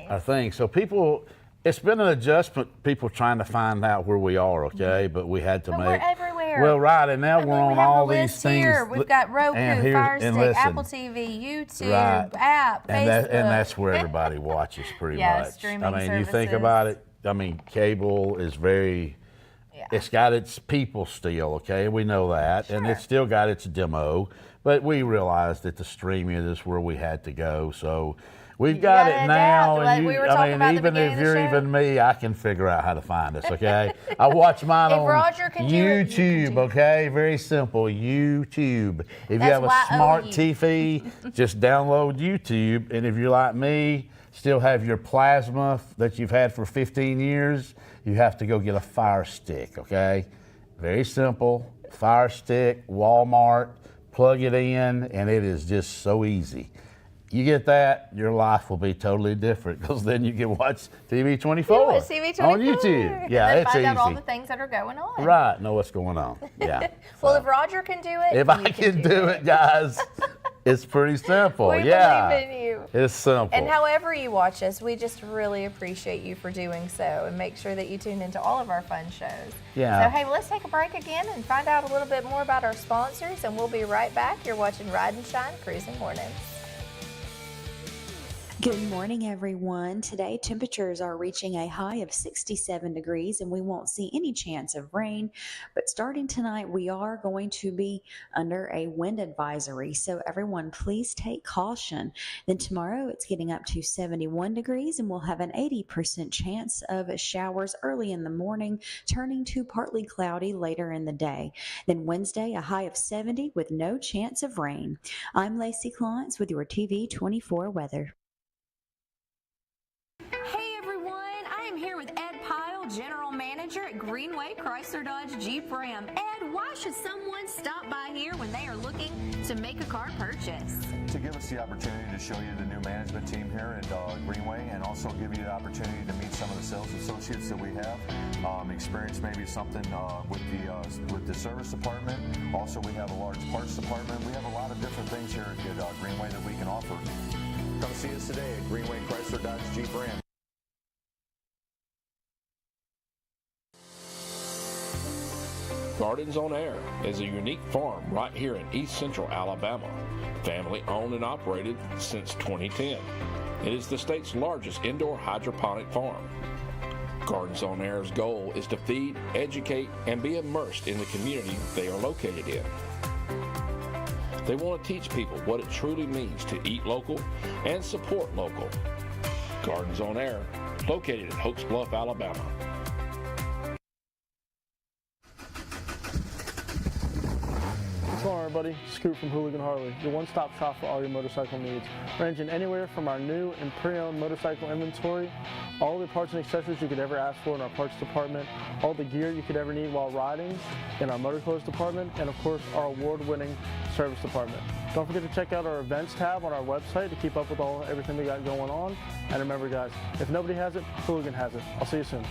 our thing. So people. It's been an adjustment, people trying to find out where we are, okay? But we had to make. We're everywhere. Well, right, and now we're on all these things. Here. We've got Roku, Fire Stick, Apple TV, YouTube, app, Facebook. And that's where everybody watches pretty much. Streaming I mean, services. you think about it, I mean, cable is very, it's got its people still, okay? We know that. And it's still got its demo. But we realized that the streaming is where we had to go, so. We've got it now, and I mean, even if you're even me, I can figure out how to find us, okay? I watch mine on YouTube, okay? Very simple, YouTube. If you have a smart TV, just download YouTube, and if you're like me, still have your plasma that you've had for 15 years, you have to go get a Fire Stick, okay? Very simple, Fire Stick, Walmart, plug it in, and it is just so easy. You get that, your life will be totally different because then you can watch TV24 on YouTube. Yeah, and it's find easy. out all the things that are going on. Right, know what's going on. Yeah. Well, if Roger can do it, if I can do it, guys, it's pretty simple. We believe in you. It's simple. And however you watch us, we just really appreciate you for doing so, and make sure that you tune into all of our fun shows. Yeah. So hey, let's take a break again and find out a little bit more about our sponsors, and we'll be right back. You're watching Ride and Shine Cruising Mornings. Good morning, everyone. Today, temperatures are reaching a high of 67 degrees, and we won't see any chance of rain. But starting tonight, we are going to be under a wind advisory, so everyone please take caution. Then tomorrow, it's getting up to 71 degrees, and we'll have an 80% chance of showers early in the morning, turning to partly cloudy later in the day. Then Wednesday, a high of 70 with no chance of rain. I'm Lacey Clance with your TV24 weather. General Manager at Greenway Chrysler Dodge Jeep Ram. Ed, why should someone stop by here when they are looking to make a car purchase? To give us the opportunity to show you the new management team here at Greenway, and also give you the opportunity to meet some of the sales associates that we have. Experience maybe something with the service department. Also, we have a large parts department. We have a lot of different things here at Greenway that we can offer. Come see us today at Greenway Chrysler Dodge Jeep Ram. Gardens on Air is a unique farm right here in East Central Alabama, family owned and operated since 2010. It is the state's largest indoor hydroponic farm. Gardens on Air's goal is to feed, educate, and be immersed in the community they are located in. They want to teach people what it truly means to eat local and support local. Gardens on Air, located in Hoax Bluff, Alabama. What's going on, everybody? Scoot from Hooligan Harley, your one-stop shop for all your motorcycle needs, ranging anywhere from our new and pre-owned motorcycle inventory, all the parts and accessories you could ever ask for in our parts department, all the gear you could ever need while riding in our motor clothes department, and of course our award-winning service department. Don't forget to check out our events tab on our website to keep up with everything we got going on. And remember, guys, if nobody has it, Hooligan has it. I'll see you soon.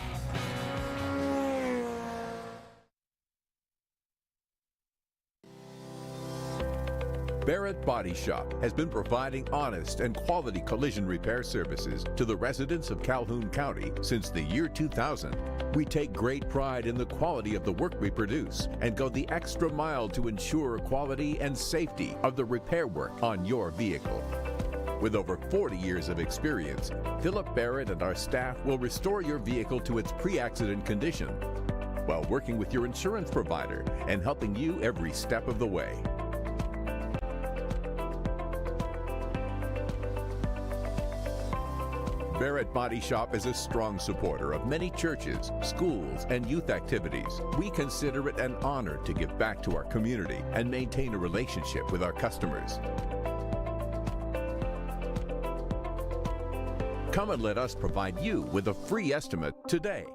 Barrett Body Shop has been providing honest and quality collision repair services to the residents of Calhoun County since the year 2000. We take great pride in the quality of the work we produce and go the extra mile to ensure quality and safety of the repair work on your vehicle. With over 40 years of experience, Philip Barrett and our staff will restore your vehicle to its pre-accident condition while working with your insurance provider and helping you every step of the way. Barrett Body Shop is a strong supporter of many churches, schools, and youth activities. We consider it an honor to give back to our community and maintain a relationship with our customers. Come and let us provide you with a free estimate today.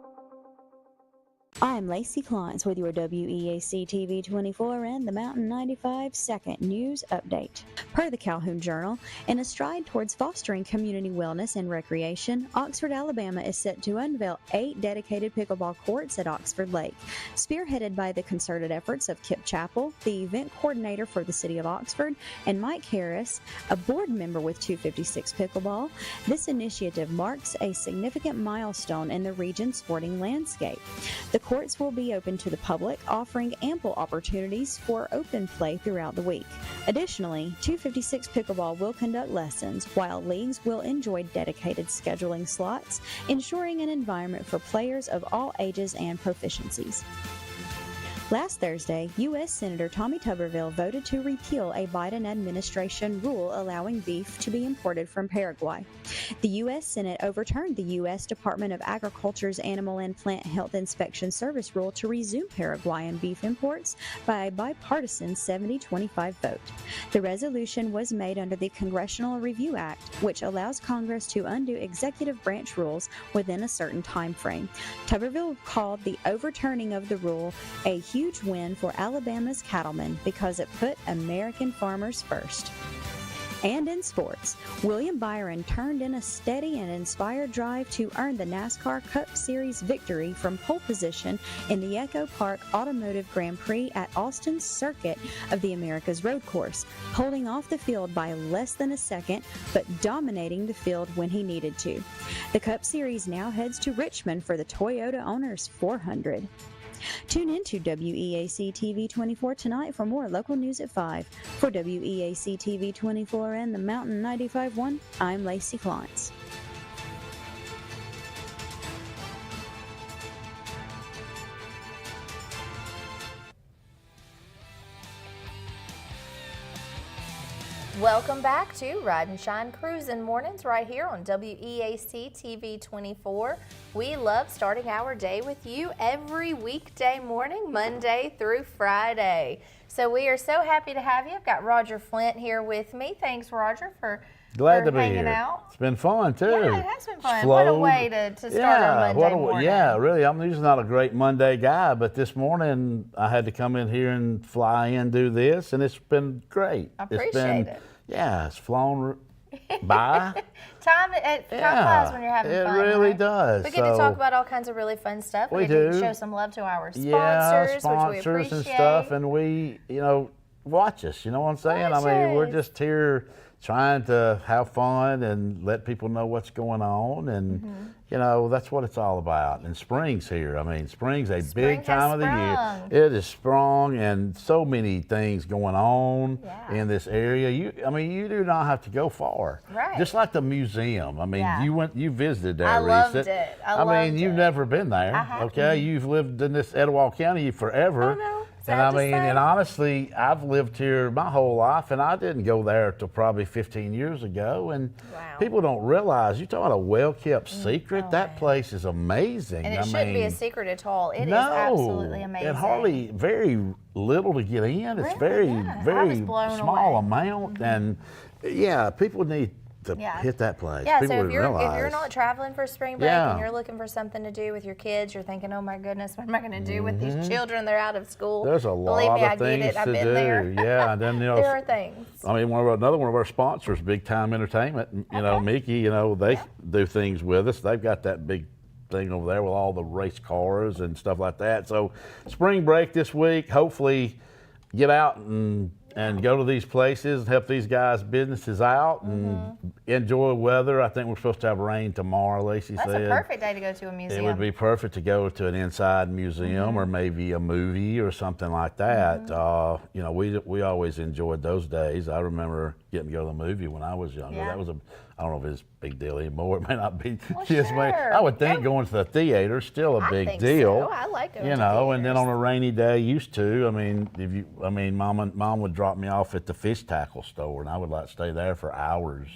I'm Lacey Clance with your WEAC TV24 and the Mountain 95 Second News Update. Per the Calhoun Journal, in a stride towards fostering community wellness and recreation, Oxford, Alabama is set to unveil 8 dedicated pickleball courts at Oxford Lake. Spearheaded by the concerted efforts of Kip Chappell, the event coordinator for the city of Oxford, and Mike Harris, a board member with 256 Pickleball, this initiative marks a significant milestone in the region's sporting landscape. The courts will be open to the public, offering ample opportunities for open play throughout the week. Additionally, 256 Pickleball will conduct lessons, while leagues will enjoy dedicated scheduling slots, ensuring an environment for players of all ages and proficiencies. Last Thursday, U.S. Senator Tommy Tuberville voted to repeal a Biden administration rule allowing beef to be imported from Paraguay. The U.S. Senate overturned the U.S. Department of Agriculture's Animal and Plant Health Inspection Service rule to resume Paraguayan beef imports by a bipartisan 70-25 vote. The resolution was made under the Congressional Review Act, which allows Congress to undo executive branch rules within a certain time frame. Tuberville called the overturning of the rule a huge win for Alabama's cattlemen because it put American farmers first. And in sports, William Byron turned in a steady and inspired drive to earn the NASCAR Cup Series victory from pole position in the Echo Park Automotive Grand Prix at Austin's circuit of the America's Road Course, holding off the field by less than a second, but dominating the field when he needed to. The Cup Series now heads to Richmond for the Toyota Owners 400. Tune in to WEAC TV24 tonight for more local news at 5. For WEAC TV24 WRN The Mountain 95.1, I'm Lacey Klantz. Welcome back to Ride and Shine Cruising Mornings right here on WEAC TV24. We love starting our day with you every weekday morning, Monday through Friday. So we are so happy to have you. I've got Roger Flint here with me. Thanks, Roger, for Glad to be hanging here. out. It's been fun, too. Yeah, it has been fun. What a way to start our Monday morning. Yeah, really. I'm usually not a great Monday guy, but this morning I had to come in here and fly in, do this, and it's been great. I appreciate it. Yeah, it's flown by. Time flies when you're having fun. It really right? does. We get to talk about all kinds of really fun stuff. We get do. to show some love to our sponsors, sponsors which we appreciate. and stuff, and we, watch us. You know what I'm saying? I mean, we're just here trying to have fun and let people know what's going on, and that's what it's all about. And spring's here. I mean, spring's a big time of the year. It is sprung, and so many things going on in this area. You do not have to go far. Right. Just like the museum. I mean, you visited there. I loved recent. it. I mean, you've never been there. Okay, you've lived in this Etowah County forever. I know. And and honestly, I've lived here my whole life, and I didn't go there till probably 15 years ago. And people don't realize, you're talking about a well-kept secret. That place is amazing. And it shouldn't be a secret at all. It is absolutely amazing. And hardly very little to get in. It's very small amount. And people need to hit that place. Yeah, people so if you're realize. not traveling for spring break and you're looking for something to do with your kids, you're thinking, oh my goodness, what am I going to do with these children? They're out of school. There's a lot of things to do. Yeah, and then there are things. I mean, another one of our sponsors, Big Time Entertainment. Mickey. They do things with us. They've got that big thing over there with all the race cars and stuff like that. So, spring break this week. Hopefully, get out and go to these places and help these guys' businesses out and enjoy the weather. I think we're supposed to have rain tomorrow, Lacey said. That's a perfect day to go to a museum. It would be perfect to go to an inside museum or maybe a movie or something like that. We always enjoyed those days. I remember getting to go to the movie when I was younger. That was I don't know if it's a big deal anymore. It may not be. I would think going to the theater is still a big deal. So. I like going to and then on a rainy day, used to. I mean, Mom would drop me off at the fish tackle store, and I would stay there for hours,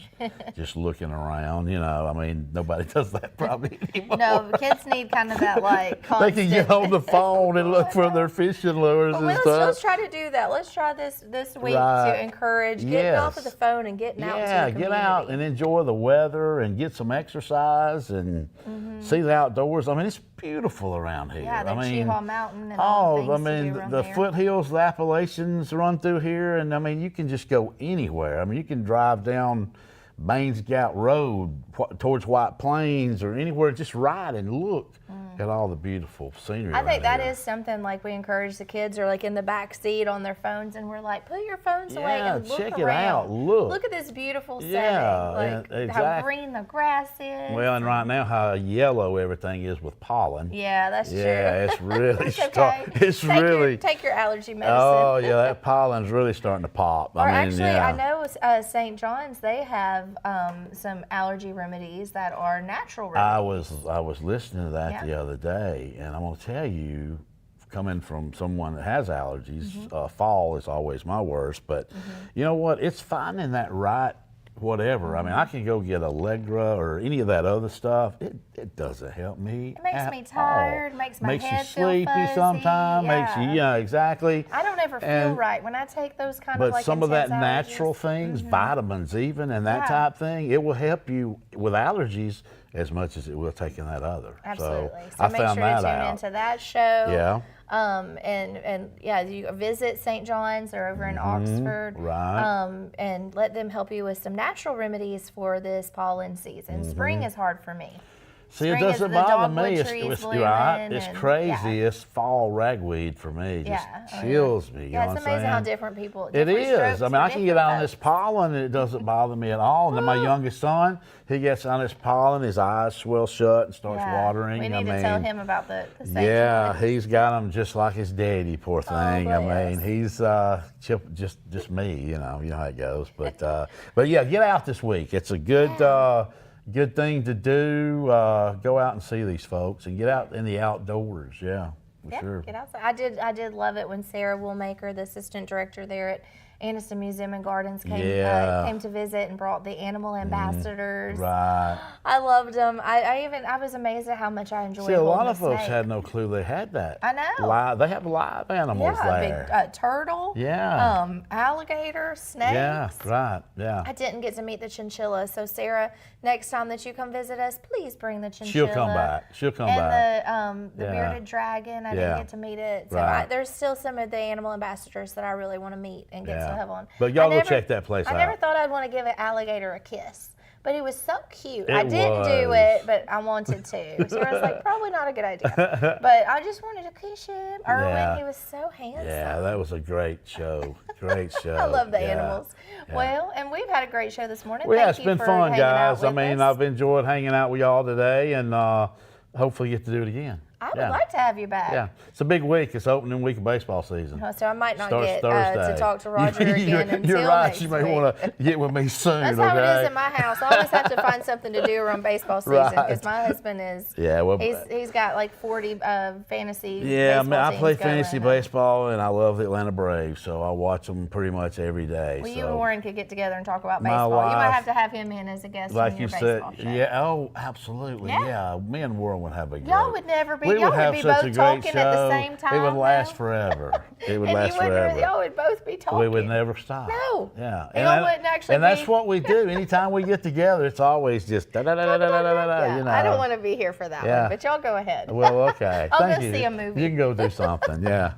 just looking around. I mean, nobody does that probably anymore. No, kids need kind of that constant. They can get on the phone and look for their fishing lures and stuff. Let's try to do that. Let's try this week to encourage getting off of the phone and getting out into the community. Get out and enjoy the weather and get some exercise and see the outdoors. I mean, it's beautiful around here. Yeah, the Chihuahua Mountain and all the things to do around the here. foothills, the Appalachians run through here, and I mean, you can just go anywhere. I mean, you can drive down Baines Gap Road towards White Plains or anywhere, just ride and look at all the beautiful scenery. I think that here. is something we encourage the kids, or in the back seat on their phones, and we're like, put your phones away and look check around. it out. Look at this beautiful setting. Exactly. How green the grass is. Well, and right now how yellow everything is with pollen. Yeah, that's true. Yeah, it's really take your allergy medicine. Oh yeah, that pollen's really starting to pop. I know St. John's, they have some allergy remedies that are natural remedies. I was listening to that the other day, and I'm going to tell you, coming from someone that has allergies, fall is always my worst. But you know what? It's finding that right whatever. I mean, I can go get Allegra or any of that other stuff. It doesn't help me. It makes me tired. Makes my head you sleepy feel fuzzy. sometimes. Makes you, exactly. I don't ever feel right when I take those kind of But some of that allergies. natural things, vitamins even, and that type thing, it will help you with allergies as much as it will taking that other. Absolutely. So I make found sure that to tune out. into that show. Yeah. You visit St. John's. They're over in Oxford. Right. And let them help you with some natural remedies for this pollen season. Spring is hard for me. See, it doesn't bother me. It's right. It's crazy. Yeah. It's fall ragweed for me. It just kills me. Yeah, it's amazing how different people. It is. I mean, I can get on this pollen and it doesn't bother me at all. And then my youngest son, he gets on this pollen, his eyes swell shut and starts watering. We need to tell him about the same. Yeah, he's got them just like his daddy, poor thing. I mean, he's just me. You know how it goes. But yeah, get out this week. It's a good thing to do. Go out and see these folks and get out in the outdoors. Yeah, for sure. Get outside. I did love it when Sarah Woolmaker, the assistant director there at Anniston Museum and Gardens, came to visit and brought the animal ambassadors. Right. I loved them. I was amazed at how much I enjoyed. See, a lot of folks had no clue they had that. I know. They have live animals there. Big turtle. Yeah. Alligator, snakes. Yeah. Right. Yeah. I didn't get to meet the chinchilla, so Sarah, next time that you come visit us, please bring the chinchilla. She'll come back. And the bearded dragon. I didn't get to meet it. So there's still some of the animal ambassadors that I really want to meet and get to have on. But y'all go check that place out. I never thought I'd want to give an alligator a kiss. But it was so cute. I didn't do it, but I wanted to. So I was like, probably not a good idea. But I just wanted to kiss him. Erwin, he was so handsome. Yeah, that was a great show. Great show. I love the animals. Yeah. Well, and we've had a great show this morning. Well, it's been fun, guys. I mean, I've enjoyed hanging out with y'all today, and hopefully get to do it again. I would like to have you back. Yeah, it's a big week. It's opening week of baseball season. So I might not get to talk to Roger again until You're right. Next you may week. Want to get with me soon. That's how it is in my house. I always have to find something to do around baseball season because my husband is. Yeah, well, he's got like 40 fantasy. Yeah, baseball I play fantasy baseball and I love the Atlanta Braves, so I watch them pretty much every day. Well, you and Warren could get together and talk about baseball. You might have to have him in as a guest on your baseball show. Yeah. Oh, absolutely. Yeah. Me and Warren would have a great. Y'all would never be. Y'all would be both talking at the same time. It would last forever. It would last forever. Y'all would both be talking. We would never stop. No. Yeah. Y'all wouldn't actually. And that's what we do. Anytime we get together, it's always just da da da da da da da. You know. I don't want to be here for that one, but y'all go ahead. Well, okay. I'll go see a movie. You can go do something. Yeah.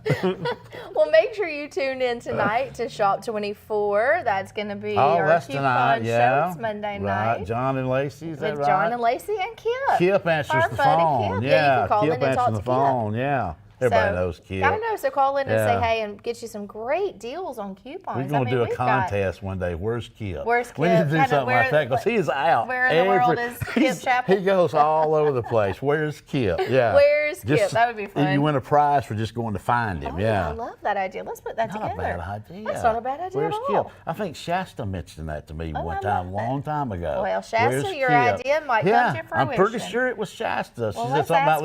Well, make sure you tune in tonight to Shop 24. That's going to be our coupon show. It's Monday night. John and Lacey. Is that right? With John and Lacey and Kip. Kip answers the phone. Kip. Yeah, you can call in and talk to the phone. Yeah. Everybody knows Kip. I know, so call in and say hey and get you some great deals on coupons. We're going to do a contest one day. Where's Kip? Where's Kip? We need to do something like that because he is out. Where in the world is Kip Chapel? He goes all over the place. Where's Kip? Yeah. Where's Kip? That would be fun. You win a prize for just going to find him. I love that idea. Let's put that together. Not a bad idea. That's not a bad idea Where's at all. Kip? I think Shasta mentioned that to me one time, a long time ago. Well, Shasta, your idea might come to fruition. I'm pretty sure it was Shasta. She said something about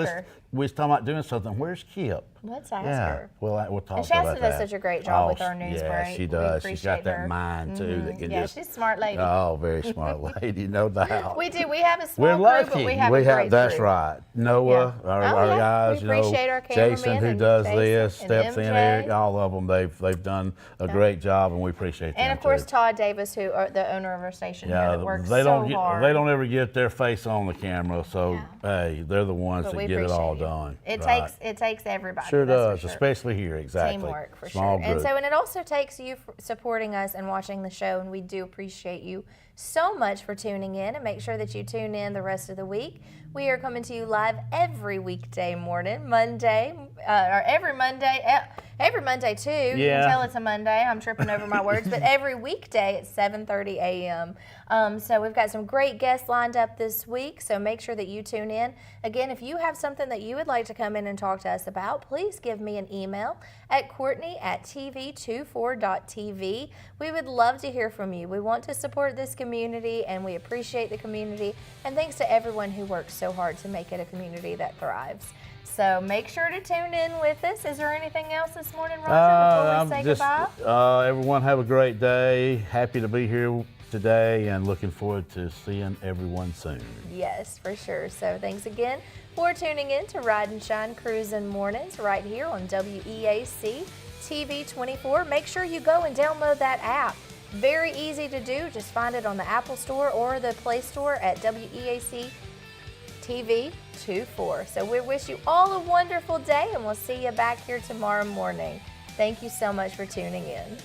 we was talking about doing something. Where's Kip? Let's ask her. Well, we'll talk and Shasta about that. does such a great job with our news break. Yeah, she does. She's got that mind too that can just. She's a smart lady. Oh, very smart lady, no doubt. We do. We have a small crew, but we have a great That's crew. right. Noah, our guys, we appreciate our cameraman Jason who does this, steps in, Eric, all of them. They've done a great job, and we appreciate them. And of course, Todd Davis, who are the owner of our station, that works so hard. They don't ever get their face on the camera, so hey, they're the ones that get it all done. It takes everybody. Sure does, especially here. Exactly. Teamwork for Small sure. group. And it also takes you supporting us and watching the show, and we do appreciate you so much for tuning in, and make sure that you tune in the rest of the week. We are coming to you live every weekday morning, or every Monday too. Yeah. You can tell it's a Monday. I'm tripping over my words, but every weekday at 7:30 a.m. So we've got some great guests lined up this week, so make sure that you tune in. Again, if you have something that you would like to come in and talk to us about, please give me an email at Courtney@TV24.tv. We would love to hear from you. We want to support this community, and we appreciate the community, and thanks to everyone who works so hard to make it a community that thrives. So make sure to tune in with us. Is there anything else this morning, Roger, before we say goodbye? Everyone have a great day. Happy to be here today and looking forward to seeing everyone soon. Yes, for sure. So thanks again for tuning in to Ride and Shine Cruising Mornings right here on WEAC TV24. Make sure you go and download that app. Very easy to do. Just find it on the Apple Store or the Play Store at WEAC TV24. So we wish you all a wonderful day, and we'll see you back here tomorrow morning. Thank you so much for tuning in.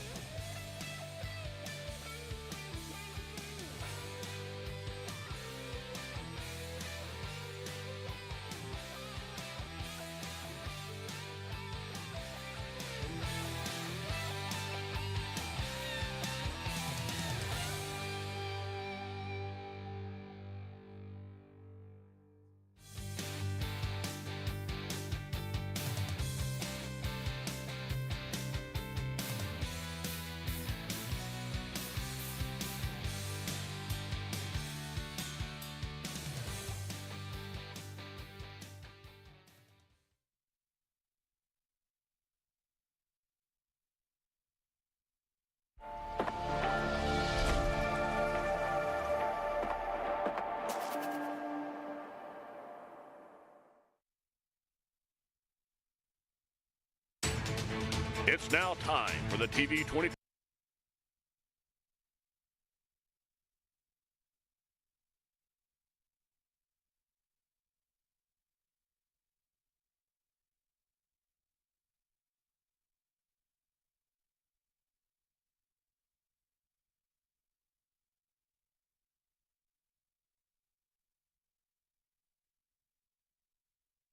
It's now time for the TV24